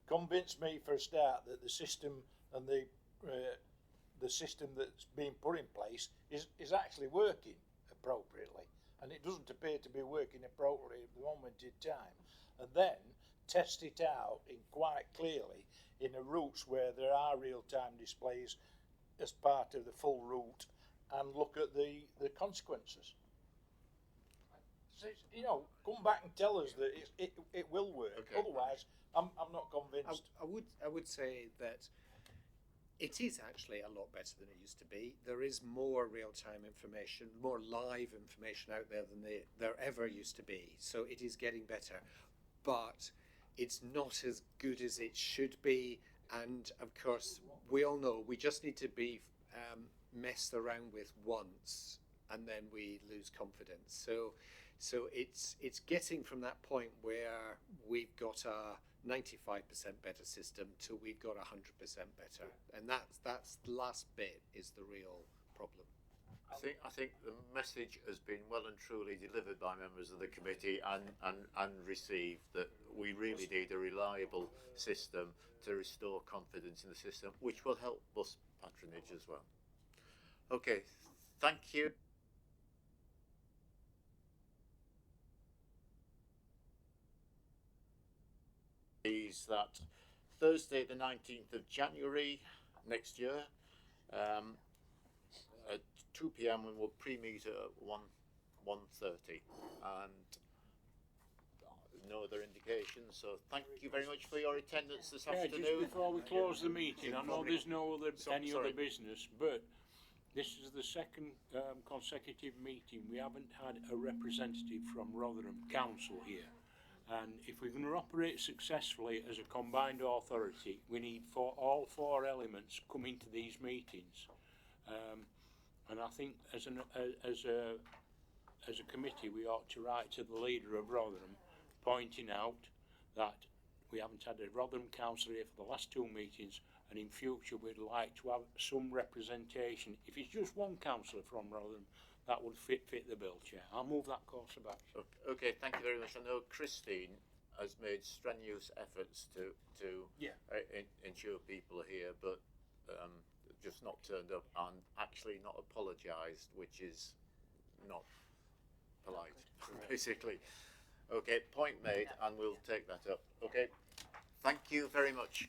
convince me for a start that the system and the system that's being put in place is actually working appropriately, and it doesn't appear to be working appropriately at the moment in time. And then test it out in quite clearly in the routes where there are real-time displays as part of the full route, and look at the consequences. So, you know, come back and tell us that it will work. Okay. Otherwise, I'm not convinced. I would say that it is actually a lot better than it used to be. There is more real-time information, more live information out there than there ever used to be. So it is getting better, but it's not as good as it should be. And of course, we all know we just need to be messed around with once, and then we lose confidence. So it's getting from that point where we've got a 95% better system to we've got 100% better, and that's the last bit is the real problem. I think the message has been well and truly delivered by members of the committee and received, that we really need a reliable system to restore confidence in the system, which will help bus patronage as well. Okay, thank you. Is that Thursday the 19th of January next year, 2 p.m. and we'll pre-meet at 1:30, and no other indications. So thank you very much for your attendance this Yeah, afternoon. just before we close the meeting, I know there's no other Sorry. other business, but this is the second consecutive meeting we haven't had a representative from Rotherham Council here. And if we're going to operate successfully as a combined authority, we need all four elements coming to these meetings. And I think as a committee, we ought to write to the leader of Rotherham, pointing out that we haven't had a Rotherham councillor here for the last 2 meetings, and in future we'd like to have some representation. If it's just one councillor from Rotherham, that would fit the bill, Chair. I'll move that course of action. Okay, thank you very much. I know Christine has made strenuous efforts to ensure people are here, but just not turned up and actually not apologised, which is not polite, basically. Okay, point made, and we'll take that up. Okay, thank you very much.